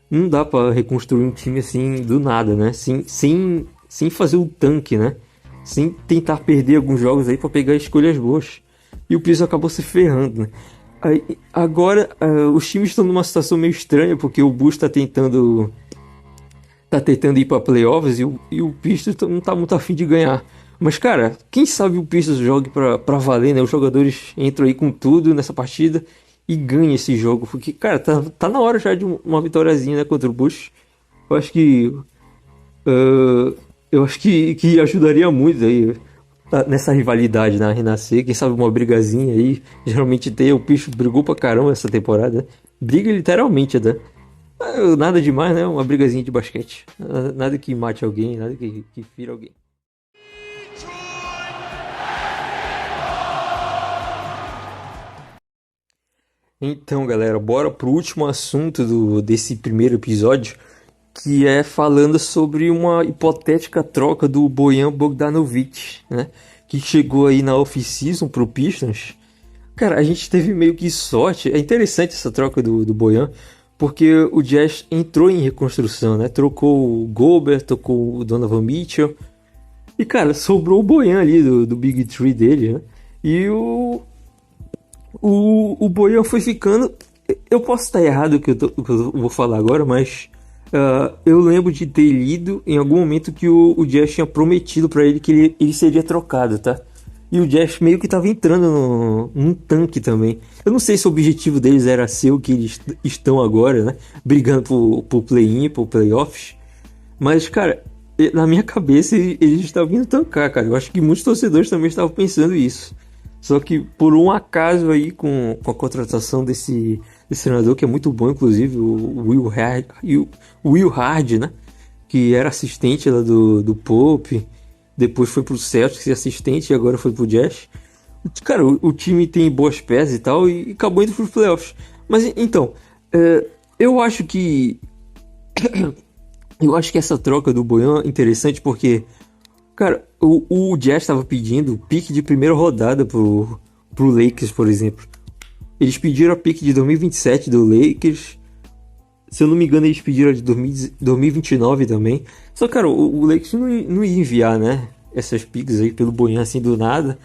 não dá para reconstruir um time assim do nada, né? Sem fazer o tanque, né? Sem tentar perder alguns jogos aí para pegar escolhas boas. E o Pistons acabou se ferrando, né? Agora, os times estão numa situação meio estranha, porque o Bulls tá tentando ir para playoffs e o Pistons não tá muito afim de ganhar. Mas, cara, quem sabe o Pistons jogue pra valer, né? Os jogadores entram aí com tudo nessa partida e ganhem esse jogo. Porque, cara, tá na hora já de uma vitóriazinha, né, contra o Bulls. Eu acho que ajudaria muito aí nessa rivalidade, na renascer. Quem sabe uma brigazinha aí. Geralmente o Pistons brigou pra caramba essa temporada, né? Briga literalmente, né? Nada demais, né? Uma brigazinha de basquete. Nada que mate alguém, nada que fira alguém. Então, galera, bora pro último assunto desse primeiro episódio, que é falando sobre uma hipotética troca do Bojan Bogdanovic, né? Que chegou aí na off-season pro Pistons. Cara, a gente teve meio que sorte. É interessante essa troca do Bojan, porque o Jazz entrou em reconstrução, né? Trocou o Gobert, trocou o Donovan Mitchell. E, cara, sobrou o Bojan ali do Big Three dele, né? E o Bojan foi ficando eu posso estar errado que o que eu vou falar agora, mas eu lembro de ter lido em algum momento que o Jazz tinha prometido pra ele que ele seria trocado, tá? E o Jazz meio que tava entrando num tanque também. Eu não sei se o objetivo deles era ser o que eles estão agora, né? Brigando por play-in, por playoffs. Mas, cara, na minha cabeça eles estavam vindo tancar, cara. Eu acho que muitos torcedores também estavam pensando isso. Só que por um acaso aí com a contratação desse treinador que é muito bom, inclusive, o Will Hard, né? Que era assistente lá do Pope, depois foi pro Celtics, assistente, e agora foi pro Jazz. Cara, o time tem boas peças e tal, e acabou indo pros playoffs. Mas então, eu acho que essa troca do Bojan é interessante porque, cara, o Jazz estava pedindo pique de primeira rodada pro Lakers, por exemplo. Eles pediram a pique de 2027 do Lakers. Se eu não me engano, eles pediram a de 2029 também. Só, cara, o Lakers não ia enviar, né? Essas piques aí pelo Bojan assim do nada.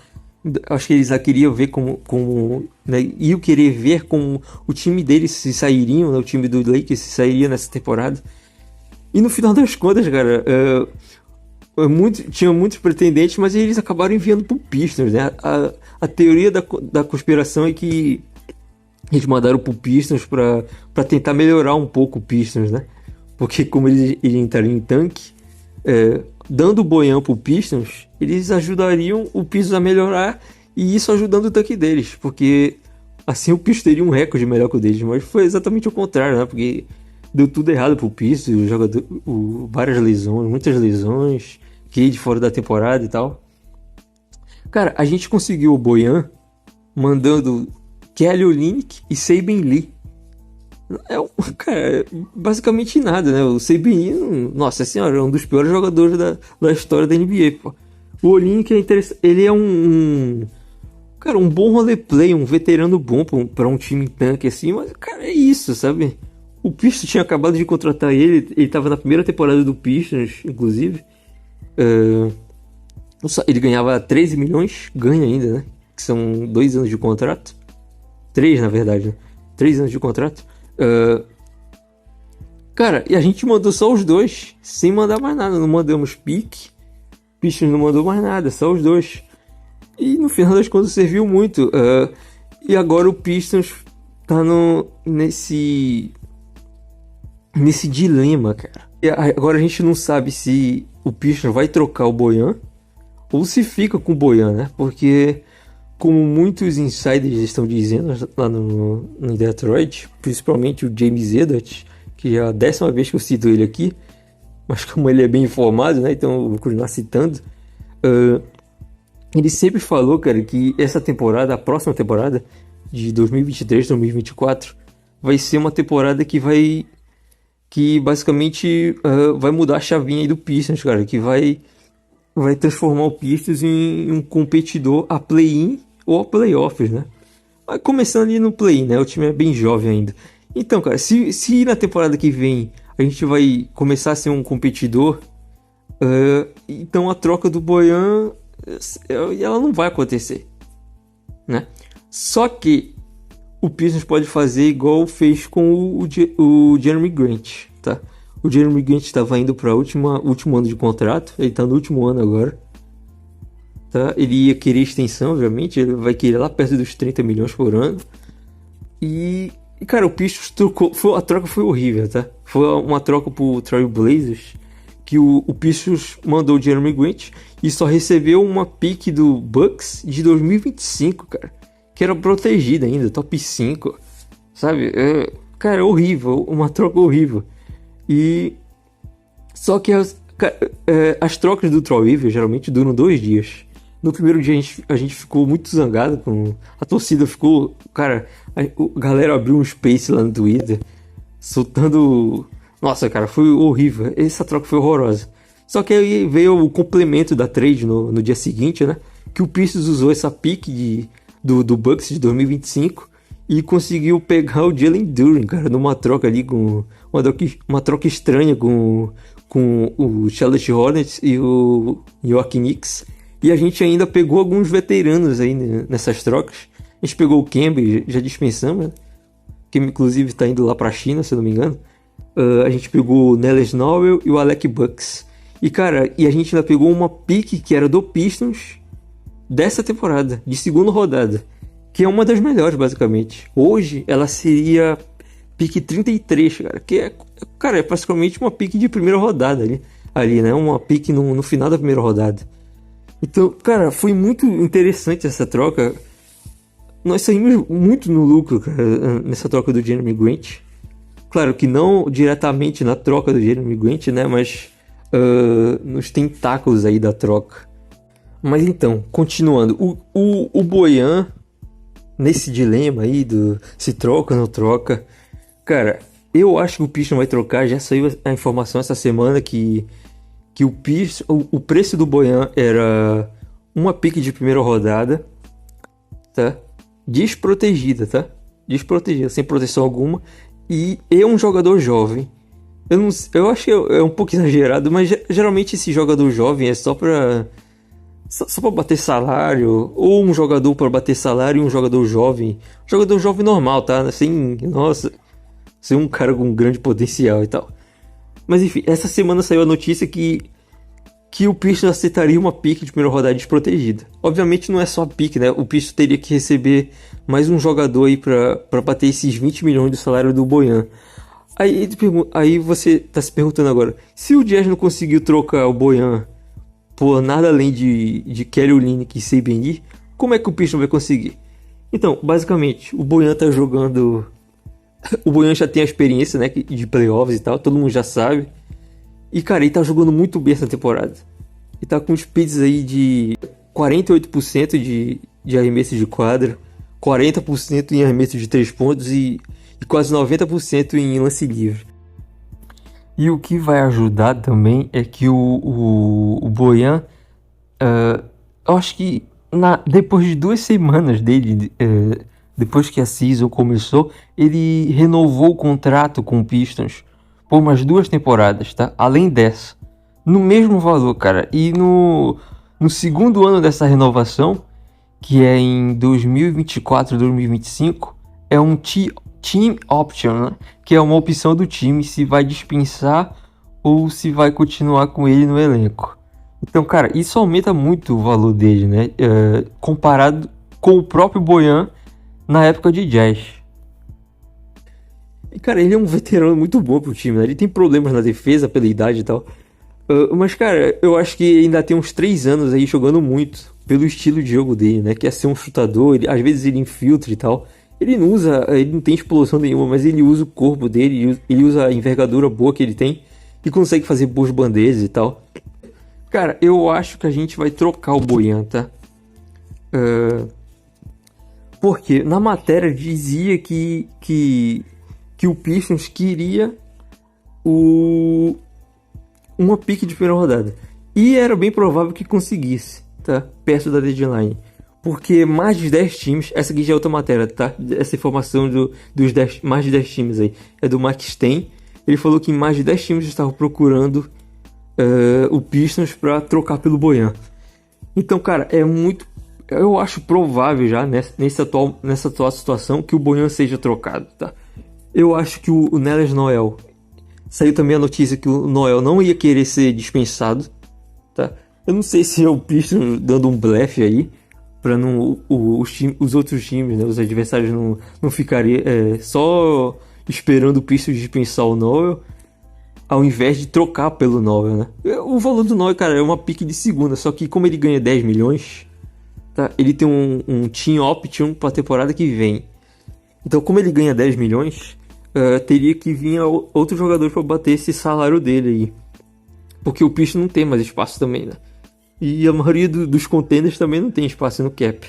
Acho que eles já queriam ver como né? Iam querer ver como o time deles se sairiam, né? O time do Lakers se sairia nessa temporada. E no final das contas, cara, tinha muitos pretendentes, mas eles acabaram enviando pro Pistons, né? A teoria da conspiração é que eles mandaram pro Pistons pra tentar melhorar um pouco o Pistons, né? Porque como eles entraram em tanque, dando o Bojan pro Pistons, eles ajudariam o Pistons a melhorar, e isso ajudando o tanque deles, porque assim o Pistons teria um recorde melhor que o deles, mas foi exatamente o contrário, né? Porque deu tudo errado pro Pistons, o jogador, várias lesões, muitas lesões, Cade fora da temporada e tal. Cara, a gente conseguiu o Bojan mandando Kelly Olynyk e Saben Lee. Cara, basicamente nada, né? O Saben Lee, nossa senhora, é um dos piores jogadores da história da NBA, pô. O Olynyk é interessante, ele é cara, um bom roleplay, um veterano bom pra um time tanque assim, mas, cara, é isso, sabe? O Pistons tinha acabado de contratar ele tava na primeira temporada do Pistons, inclusive. Ele ganhava 13 milhões, ganha ainda, né? Que são 2 anos de contrato. 3, na verdade, né? 3 anos de contrato. Cara, e a gente mandou só os dois, sem mandar mais nada. Não mandamos pique, Pistons não mandou mais nada, só os dois. E no final das contas serviu muito. E agora o Pistons tá nesse dilema, cara. E agora a gente não sabe se o Pistons vai trocar o Bojan ou se fica com o Bojan, né? Porque, como muitos insiders estão dizendo lá no Detroit, principalmente o James Edwards, que é a 10ª vez que eu cito ele aqui, mas como ele é bem informado, né? Então eu vou continuar citando. Ele sempre falou, cara, que essa temporada, a próxima temporada de 2023-2024, vai ser uma temporada que basicamente vai mudar a chavinha aí do Pistons, cara, que vai transformar o Pistons em um competidor a play-in ou a playoffs, né? Mas começando ali no play-in, né? O time é bem jovem ainda. Então, cara, se na temporada que vem a gente vai começar a ser um competidor, então a troca do Bojan, ela não vai acontecer, né? Só que o Pistons pode fazer igual fez com o Jeremy Grant, tá? O Jeremy Grant estava indo para o último ano de contrato, ele está no último ano agora, tá? Ele ia querer extensão, obviamente, ele vai querer lá perto dos 30 milhões por ano. E cara, o Pistons a troca foi horrível, tá? Foi uma troca pro Trail Blazers, que o Pistons mandou o Jeremy Grant e só recebeu uma pick do Bucks de 2025, cara, que era protegida ainda, top 5, sabe? Cara, horrível, uma troca horrível. E só que as trocas do Troy Weaver geralmente duram 2 dias. No primeiro dia a gente ficou muito zangado com a torcida, ficou, cara, a galera abriu um space lá no Twitter soltando, nossa, cara, foi horrível, essa troca foi horrorosa. Só que aí veio o complemento da trade no dia seguinte, né, que o Pistons usou essa pick do Bucks de 2025 e conseguiu pegar o Jalen Duren, cara, numa troca ali com uma troca estranha com o Charlotte Hornets e o New York Knicks. E a gente ainda pegou alguns veteranos aí nessas trocas. A gente pegou o Kemba, já dispensamos, né? que inclusive tá indo lá pra China, se eu não me engano. A gente pegou o Nerlens Noel e o Alec Burks. E cara, a gente ainda pegou uma pick que era do Pistons dessa temporada, de segunda rodada, que é uma das melhores, basicamente. Hoje ela seria pick 33, cara, que é praticamente uma pick de primeira rodada ali, né? Uma pick no final da primeira rodada. Então, cara, foi muito interessante essa troca. Nós saímos muito no lucro, cara, nessa troca do Jeremy Grant. Claro que não diretamente na troca do Jeremy Grant, né? Mas nos tentáculos aí da troca. Mas então, continuando. O Bojan, nesse dilema aí do se troca ou não troca. Cara, eu acho que o Pistons vai trocar. Já saiu a informação essa semana que o preço do Bojan era uma pick de primeira rodada, tá? Desprotegida, tá? Desprotegida, sem proteção alguma. E é um jogador jovem. Eu acho que é um pouco exagerado, mas geralmente esse jogador jovem é só pra bater salário. Ou um jogador pra bater salário e um jogador jovem. Jogador jovem normal, tá? Sem um cara com grande potencial e tal. Mas enfim, essa semana saiu a notícia que o Pistons aceitaria uma pick de primeira rodada desprotegida. Obviamente não é só a pick, né? O Pistons teria que receber mais um jogador aí pra bater esses 20 milhões do salário do Bojan. Aí você tá se perguntando agora, se o Jazz não conseguiu trocar o Bojan por nada além de Kelly Olynyk e Saben Lee, como é que o Pistons vai conseguir? Então, basicamente, o Bojan tá jogando... O Bojan já tem a experiência, né, de playoffs e tal, todo mundo já sabe. E, cara, ele tá jogando muito bem essa temporada. Ele tá com speeds aí de 48% de arremesso de quadra, 40% em arremesso de 3 pontos e quase 90% em lance livre. E o que vai ajudar também é que o Bojan, eu acho que depois de 2 semanas dele, depois que a season começou, ele renovou o contrato com o Pistons por mais 2 temporadas, tá? Além dessa, no mesmo valor, cara. E no segundo ano dessa renovação, que é em 2024, 2025, é um team option, né? Que é uma opção do time se vai dispensar ou se vai continuar com ele no elenco. Então, cara, isso aumenta muito o valor dele, né? Comparado com o próprio Bojan na época de Jazz. E, cara, ele é um veterano muito bom pro time, né? Ele tem problemas na defesa pela idade e tal. Mas, cara, eu acho que ainda tem uns 3 anos aí jogando muito pelo estilo de jogo dele, né? Que é ser um chutador, às vezes ele infiltra e tal. Ele não tem explosão nenhuma, mas ele usa o corpo dele, ele usa a envergadura boa que ele tem e consegue fazer boas bandejas e tal. Cara, eu acho que a gente vai trocar o Bojan, tá? Porque na matéria dizia que o Pistons queria uma pick de primeira rodada. E era bem provável que conseguisse, tá? Perto da deadline. Porque mais de 10 times... Essa aqui já é outra matéria, tá? Essa informação dos mais de 10 times aí é do Mark Stein. Ele falou que mais de 10 times estavam procurando o Pistons para trocar pelo Bojan. Então, cara, eu acho provável já nessa atual situação que o Bojan seja trocado, tá? Eu acho que o Nerlens Noel... Saiu também a notícia que o Noel não ia querer ser dispensado, tá? Eu não sei se é o Pistons dando um blefe aí, para os outros times, né, os adversários não ficarem só esperando o Pistons dispensar o Noel, ao invés de trocar pelo Noel, né? O valor do Noel, cara, é uma pique de segunda, só que como ele ganha 10 milhões, tá? Ele tem um team option para a temporada que vem. Então, como ele ganha 10 milhões, teria que vir outro jogador para bater esse salário dele aí. Porque o Pistons não tem mais espaço também, né? E a maioria dos contenders também não tem espaço no cap.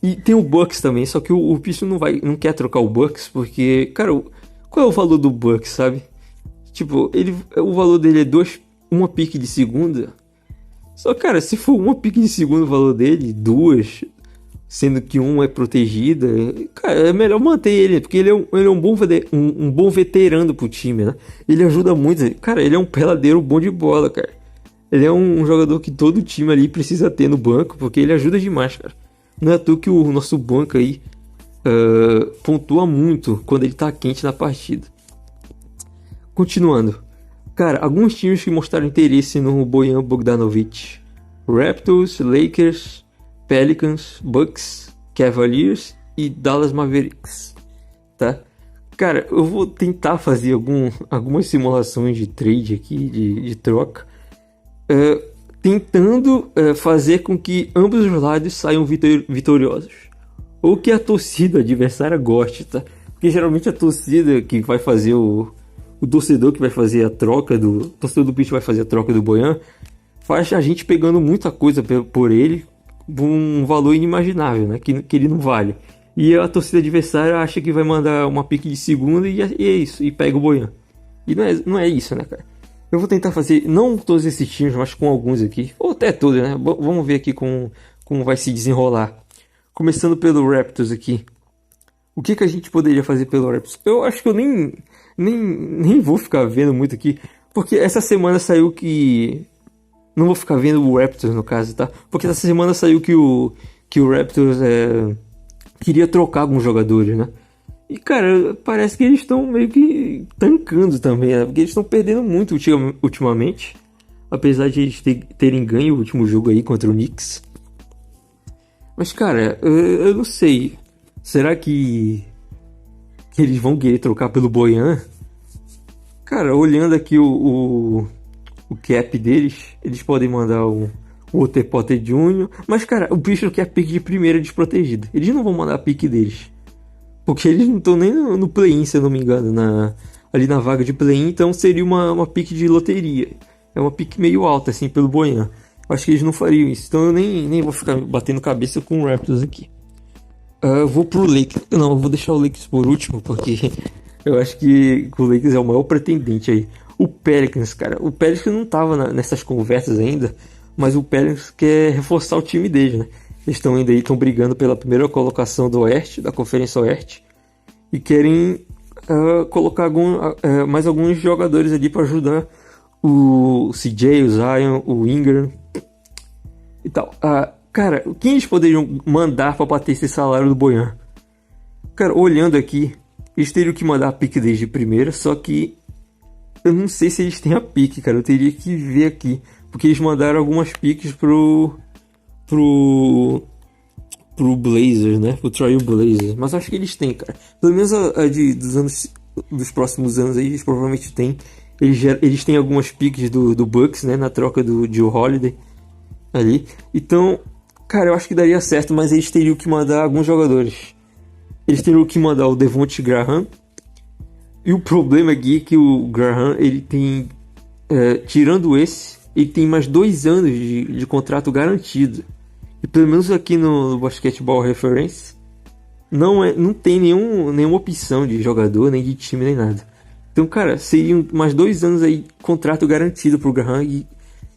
E tem o Bucks também, só que o Pistons não quer trocar o Bucks, porque, cara, qual é o valor do Bucks, sabe? Tipo, o valor dele é uma pick de segunda. Só, cara, se for uma pick de segunda o valor dele, 2, sendo que uma é protegida, cara, é melhor manter ele, porque ele é um bom veterano pro time, né? Ele ajuda muito, cara, ele é um peladeiro bom de bola, cara. Ele é um jogador que todo time ali precisa ter no banco, porque ele ajuda demais, cara. Não é à toa que o nosso banco aí pontua muito quando ele tá quente na partida. Continuando. Cara, alguns times que mostraram interesse no Bojan Bogdanovic: Raptors, Lakers, Pelicans, Bucks, Cavaliers e Dallas Mavericks, tá? Cara, eu vou tentar fazer algumas simulações de trade aqui, de troca, tentando fazer com que ambos os lados saiam vitoriosos, ou que a torcida adversária goste, tá? Porque geralmente a torcida que vai fazer o torcedor que vai fazer a troca o torcedor do Pitch vai fazer a troca do Bojan, faz a gente pegando muita coisa por ele por um valor inimaginável, né? Que ele não vale. E a torcida adversária acha que vai mandar uma pique de segunda e é isso, e pega o Bojan. E não é isso, né, cara? Eu vou tentar fazer, não todos esses times, mas com alguns aqui, ou até todos, né? Vamos ver aqui como vai se desenrolar. Começando pelo Raptors aqui. O que a gente poderia fazer pelo Raptors? Eu acho que eu nem vou ficar vendo muito aqui, porque essa semana saiu que... Não vou ficar vendo o Raptors, no caso, tá? Porque essa semana saiu que o Raptors queria trocar alguns jogadores, né? E, cara, parece que eles estão meio que tancando também, né? Porque eles estão perdendo muito ultimamente. Apesar de eles terem ganho o último jogo aí contra o Knicks. Mas, cara, eu não sei. Será que eles vão querer trocar pelo Bojan? Cara, olhando aqui o cap deles, eles podem mandar o Otto Porter Jr. Mas, cara, o bicho quer a pick de primeira desprotegida. Eles não vão mandar a pick deles. Porque eles não estão nem no play-in, se eu não me engano. Ali na vaga de play-in, então seria uma pick de loteria. É uma pick meio alta, assim, pelo Bojan. Acho que eles não fariam isso. Então eu nem vou ficar batendo cabeça com o Raptors aqui. Eu vou pro Lakers. Não, eu vou deixar o Lakers por último, porque eu acho que o Lakers é o maior pretendente aí. O Pelicans, cara. O Pelicans não tava nessas conversas ainda, mas o Pelicans quer reforçar o time dele, né? Eles estão ainda aí, estão brigando pela primeira colocação do Oeste, da Conferência Oeste, e querem colocar mais alguns jogadores ali para ajudar o CJ, o Zion, o Ingram e tal. Cara, quem eles poderiam mandar para bater esse salário do Bojan? Cara, olhando aqui, eles teriam que mandar a pique desde primeira, só que eu não sei se eles têm a pique, cara. Eu teria que ver aqui, porque eles mandaram algumas piques pro Blazers, né? Pro Trail Blazers. Mas acho que eles têm, cara. Pelo menos a dos próximos anos aí, eles provavelmente têm. Eles têm algumas piques do Bucks, né? Na troca do Jrue Holiday ali. Então, cara, eu acho que daria certo, mas eles teriam que mandar alguns jogadores. Eles teriam que mandar o Devonte Graham. E o problema aqui é que o Graham, ele tem... tirando esse, ele tem mais 2 anos de contrato garantido. E pelo menos aqui no Basketball Reference não tem nenhuma opção de jogador, nem de time, nem nada. Então, cara, seriam mais 2 anos aí, contrato garantido pro Graham, e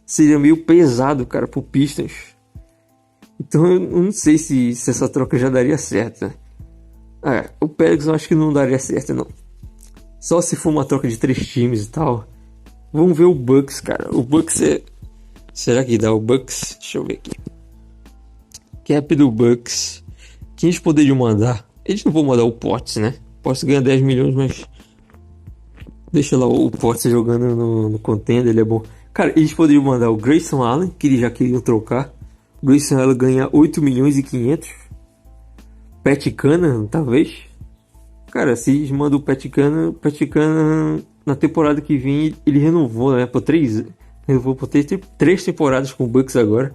seria meio pesado, cara, pro Pistons. Então eu não sei se essa troca já daria certo, né? O Pelicans eu acho que não daria certo, não. Só se for uma troca de 3 times e tal. Vamos ver o Bucks, cara. O Bucks é... Será que dá o Bucks? Deixa eu ver aqui. Cap do Bucks. Quem eles poderiam mandar? Eles não vão mandar o Potts, né? Potts ganha 10 milhões, mas... Deixa lá o Potts jogando no contender, ele é bom. Cara, eles poderiam mandar o Grayson Allen, que eles já queriam trocar. O Grayson Allen ganha 8 milhões e 500. Pat Cannon, talvez. Cara, se eles mandam o Pat Cannon na temporada que vem, ele renovou, né? Por 3 temporadas com o Bucks agora.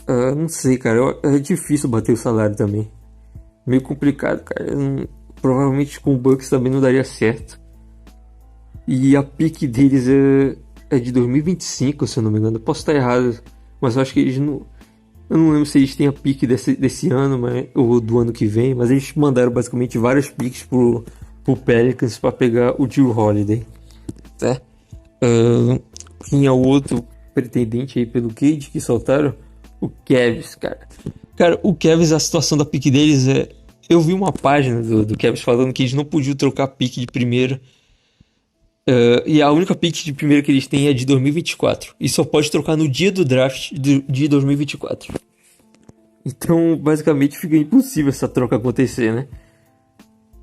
Não sei, cara. É difícil bater o salário também. Meio complicado, cara. Provavelmente com o Bucks também não daria certo. E a pique deles é de 2025, se eu não me engano. Eu posso estar errado, mas eu acho que eles não... Eu não lembro se eles têm a pique desse ano, ou do ano que vem, mas eles mandaram basicamente várias piques pro Pelicans para pegar o Jrue Holiday, tá? Quem é o outro pretendente aí pelo Cade que soltaram? O Cavs, cara. Cara, o Cavs, a situação da pique deles é... Eu vi uma página do Cavs falando que eles não podiam trocar pique de primeira. E a única pick de primeiro que eles têm é de 2024. E só pode trocar no dia do draft de 2024. Então, basicamente, fica impossível essa troca acontecer, né?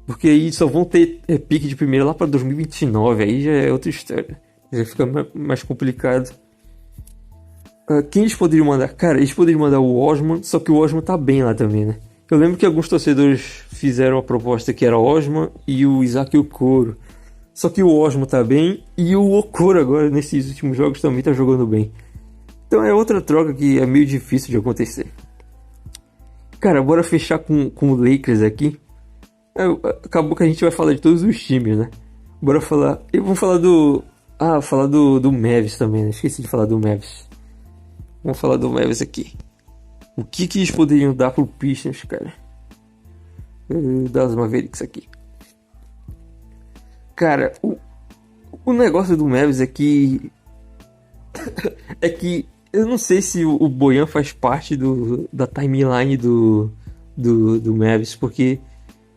Porque aí só vão ter pique de primeira lá para 2029, aí já é outra história. Já fica mais complicado. Quem eles poderiam mandar? Cara, eles poderiam mandar o Osman, só que o Osman tá bem lá também, né? Eu lembro que alguns torcedores fizeram a proposta que era o Osman e o Isaac Okoro. Só que o Osman tá bem e o Okoro agora, nesses últimos jogos, também tá jogando bem. Então é outra troca que é meio difícil de acontecer. Cara, bora fechar com o Lakers aqui. Acabou que a gente vai falar de todos os times, né? Bora falar... Vamos falar do... falar do Mavs também, né? Esqueci de falar do Mavs. Vamos falar do Mavs aqui. O que eles poderiam dar pro Pistons, cara? Das Mavericks aqui. Cara, o negócio do Mavs é que... é que eu não sei se o Bojan faz parte da timeline do Mavs, porque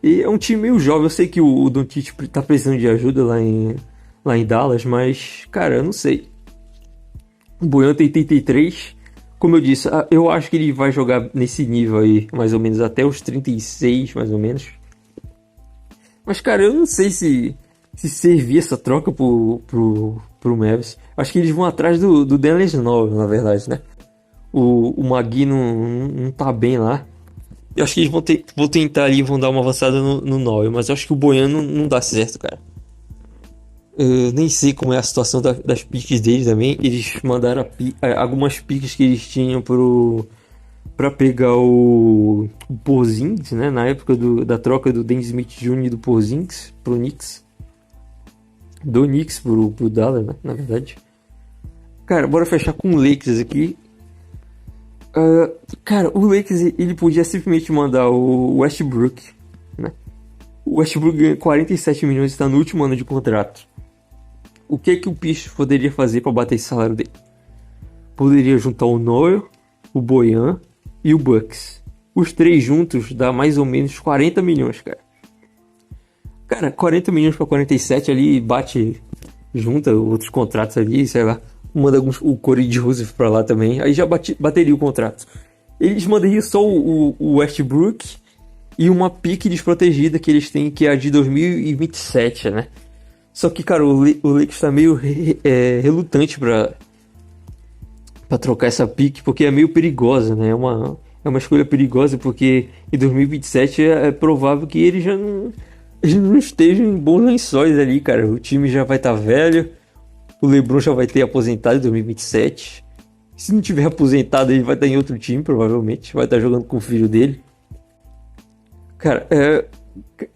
é um time meio jovem. Eu sei que o Doncic tá precisando de ajuda lá em Dallas, mas, cara, eu não sei. O Bojan tem 33. Como eu disse, eu acho que ele vai jogar nesse nível aí, mais ou menos, até os 36, mais ou menos. Mas, cara, eu não sei se servir essa troca pro Mavs. Acho que eles vão atrás do Dennis Noel, na verdade, né? O Magui não tá bem lá. Eu acho que eles vão tentar ali, vão dar uma avançada no Noel, mas eu acho que o Bojan não dá certo, cara. Eu nem sei como é a situação das piques deles também. Eles mandaram algumas piques que eles tinham pra pegar o Porzingis, né? Na época da troca do Dennis Smith Jr. do Porzingis pro Knicks. Do Knicks pro Dallas, né? Na verdade. Cara, bora fechar com o Lakers aqui. Cara, o Lakers, ele podia simplesmente mandar o Westbrook, né? O Westbrook ganha 47 milhões e está no último ano de contrato. O que o Pistons poderia fazer para bater esse salário dele? Poderia juntar o Noel, o Bojan e o Bucks. Os três juntos dá mais ou menos 40 milhões, cara. Cara, 40 milhões para 47 ali, bate, junta outros contratos ali, sei lá. Manda o Corey Joseph para lá também, aí já bateria o contrato. Eles mandariam só o Westbrook e uma pique desprotegida que eles têm, que é a de 2027, né? Só que, cara, o Lakers tá meio relutante pra trocar essa pique, porque é meio perigosa, né? É uma escolha perigosa, porque em 2027 é provável que eles não estejam em bons lençóis ali, cara. O time já vai estar velho, o LeBron já vai ter aposentado em 2027. Se não tiver aposentado, ele vai estar em outro time, provavelmente. Vai estar jogando com o filho dele. Cara,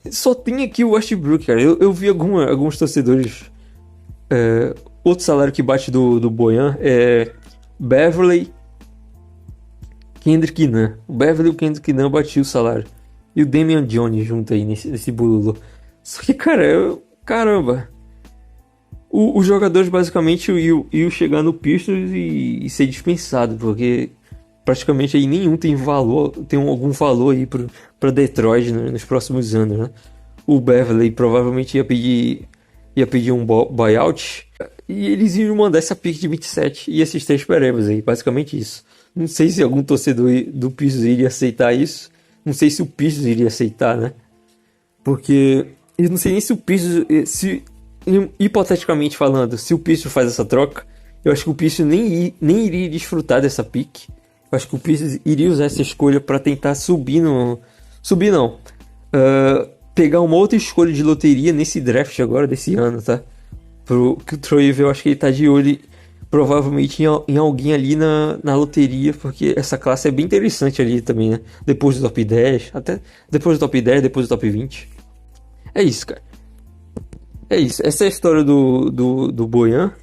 só tem aqui o Westbrook, cara. Eu vi alguns torcedores. Outro salário que bate do Bojan é Beverley, Kendrick Nunn. O Beverley e o Kendrick Nunn batiam o salário. E o Damian Jones junto aí nesse bululô. Só que, cara, caramba. Os jogadores basicamente iam chegar no Pistons e ser dispensado, porque praticamente aí nenhum tem algum valor aí para Detroit nos próximos anos, né? O Beverley provavelmente ia pedir um buyout e eles iam mandar essa pick de 27 e esses três perebas aí, basicamente isso. Não sei se algum torcedor do Pistons iria aceitar isso, não sei se o Pistons iria aceitar, né? Porque eu não sei nem se o Pistons, hipoteticamente falando, se o Pistons faz essa troca, eu acho que o Pistons nem iria desfrutar dessa pick. Eu acho que o Pistons iria usar essa escolha para tentar pegar uma outra escolha de loteria nesse draft agora, desse ano, tá? Que o Troy, eu acho que ele tá de olho provavelmente em alguém ali na loteria, porque essa classe é bem interessante ali também, né? Depois do top 10, até depois do top 10, depois do top 20. É isso, cara. É isso. Essa é a história do Bojan.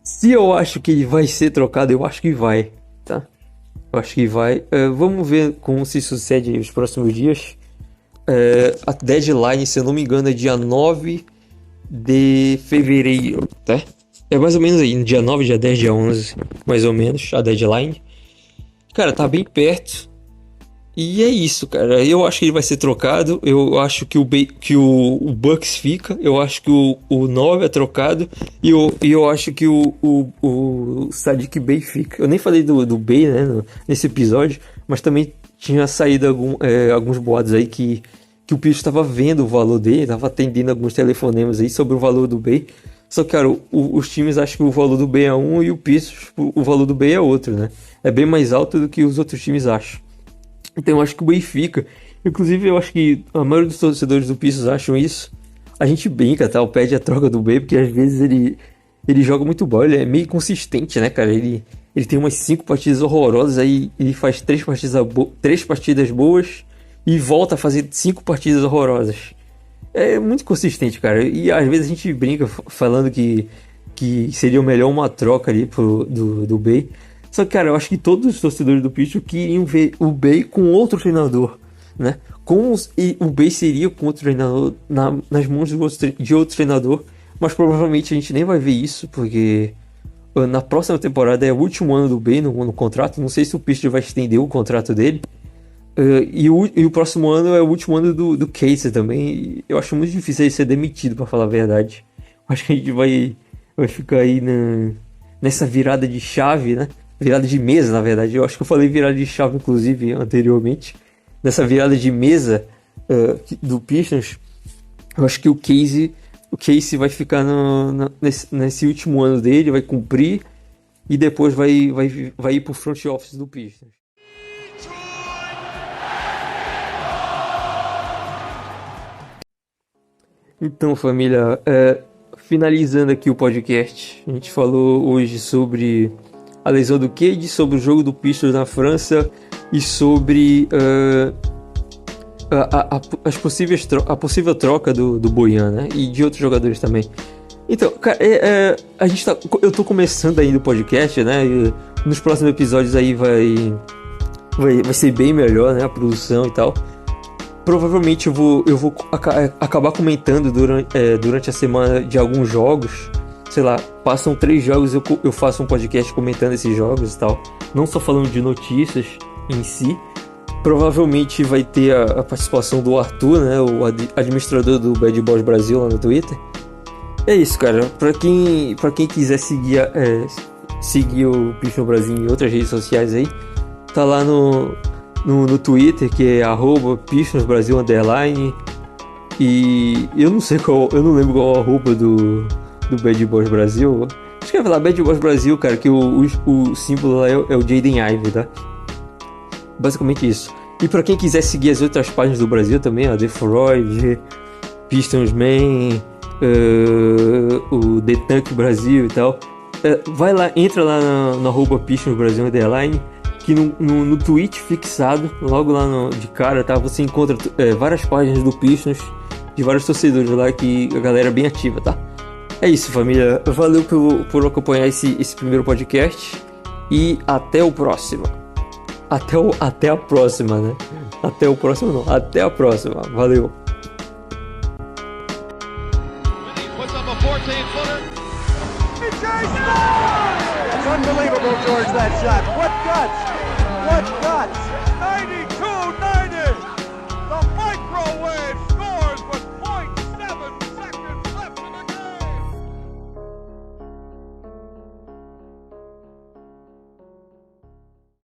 Se eu acho que ele vai ser trocado, eu acho que vai, tá? Eu acho que vai. Vamos ver como se sucede nos próximos dias. A deadline, se eu não me engano, é dia 9 de fevereiro, tá? É mais ou menos aí, no dia 9, dia 10, dia 11, mais ou menos, a deadline. Cara, tá bem perto. E é isso, cara. Eu acho que ele vai ser trocado. Eu acho que o Bucks fica. Eu acho que o 9 é trocado. E eu acho que o Saddiq Bey fica. Eu nem falei do Bey, né, nesse episódio. mas também tinha saído alguns boatos aí que o Pistons estava vendo o valor dele, estava atendendo alguns telefonemas aí sobre o valor do Bey. Só que, cara, os times acham que o valor do Bey é um e o Pistons, o valor do Bey é outro, né? É bem mais alto do que os outros times acham. Então eu acho que o Benfica, inclusive eu acho que a maioria dos torcedores do Pistons acham isso. A gente brinca, tá? Pede a troca do Bey, porque às vezes ele joga muito bom, ele é meio consistente, né, cara? Ele tem umas 5 partidas horrorosas, aí ele faz 3 partidas boas e volta a fazer 5 partidas horrorosas. É muito consistente, cara. E às vezes a gente brinca falando que seria melhor uma troca ali do Bey. Só que, cara, eu acho que todos os torcedores do Pistons queriam ver o Bey com outro treinador, né? E o Bey seria com outro treinador nas mãos de outro treinador, mas provavelmente a gente nem vai ver isso, porque na próxima temporada é o último ano do Bey no contrato. Não sei se o Pistons vai estender o contrato dele. E o próximo ano é o último ano do Casey também. Eu acho muito difícil ele ser demitido, pra falar a verdade. Acho que a gente vai ficar aí nessa virada de chave, né? Virada de mesa, na verdade. Eu acho que eu falei virada de chave, inclusive, anteriormente. Nessa virada de mesa do Pistons, eu acho que o Casey vai ficar nesse último ano dele, vai cumprir e depois vai ir pro front office do Pistons. Então, família, finalizando aqui o podcast, a gente falou hoje sobre a lesão do Cade, sobre o jogo do Pistons na França e sobre a possível troca do Bojan, né? E de outros jogadores também. Então, cara, eu tô começando ainda o podcast, né? E nos próximos episódios aí vai ser bem melhor, né? A produção e tal. Provavelmente eu vou acabar comentando durante a semana de alguns jogos. Sei lá, passam 3 jogos, eu faço um podcast comentando esses jogos e tal. Não só falando de notícias em si. Provavelmente vai ter a participação do Arthur, né? O administrador do Bad Boys Brasil lá no Twitter. É isso, cara. Pra quem quiser seguir o Pistons Brasil em outras redes sociais aí, tá lá no Twitter, que é @PistonsBrasil_. E eu não lembro qual é o arroba do Bad Boys Brasil. Acho que é lá Bad Boys Brasil, cara, que o símbolo lá é o Jaden Ivey, tá? Basicamente isso. E pra quem quiser seguir as outras páginas do Brasil também, a The Freud, Pistons Man, o The Tank Brasil e tal, vai lá, entra lá no @PistonsBrasil_, que no tweet fixado, logo lá de cara, tá? Você encontra várias páginas do Pistons, de vários torcedores lá, que a galera é bem ativa, tá? É isso, família. Valeu por acompanhar esse primeiro podcast. E até o próximo. Até a próxima, né? Até o próximo não. Até a próxima. Valeu. It's unbelievable, George, that shot. What guts! What guts! 90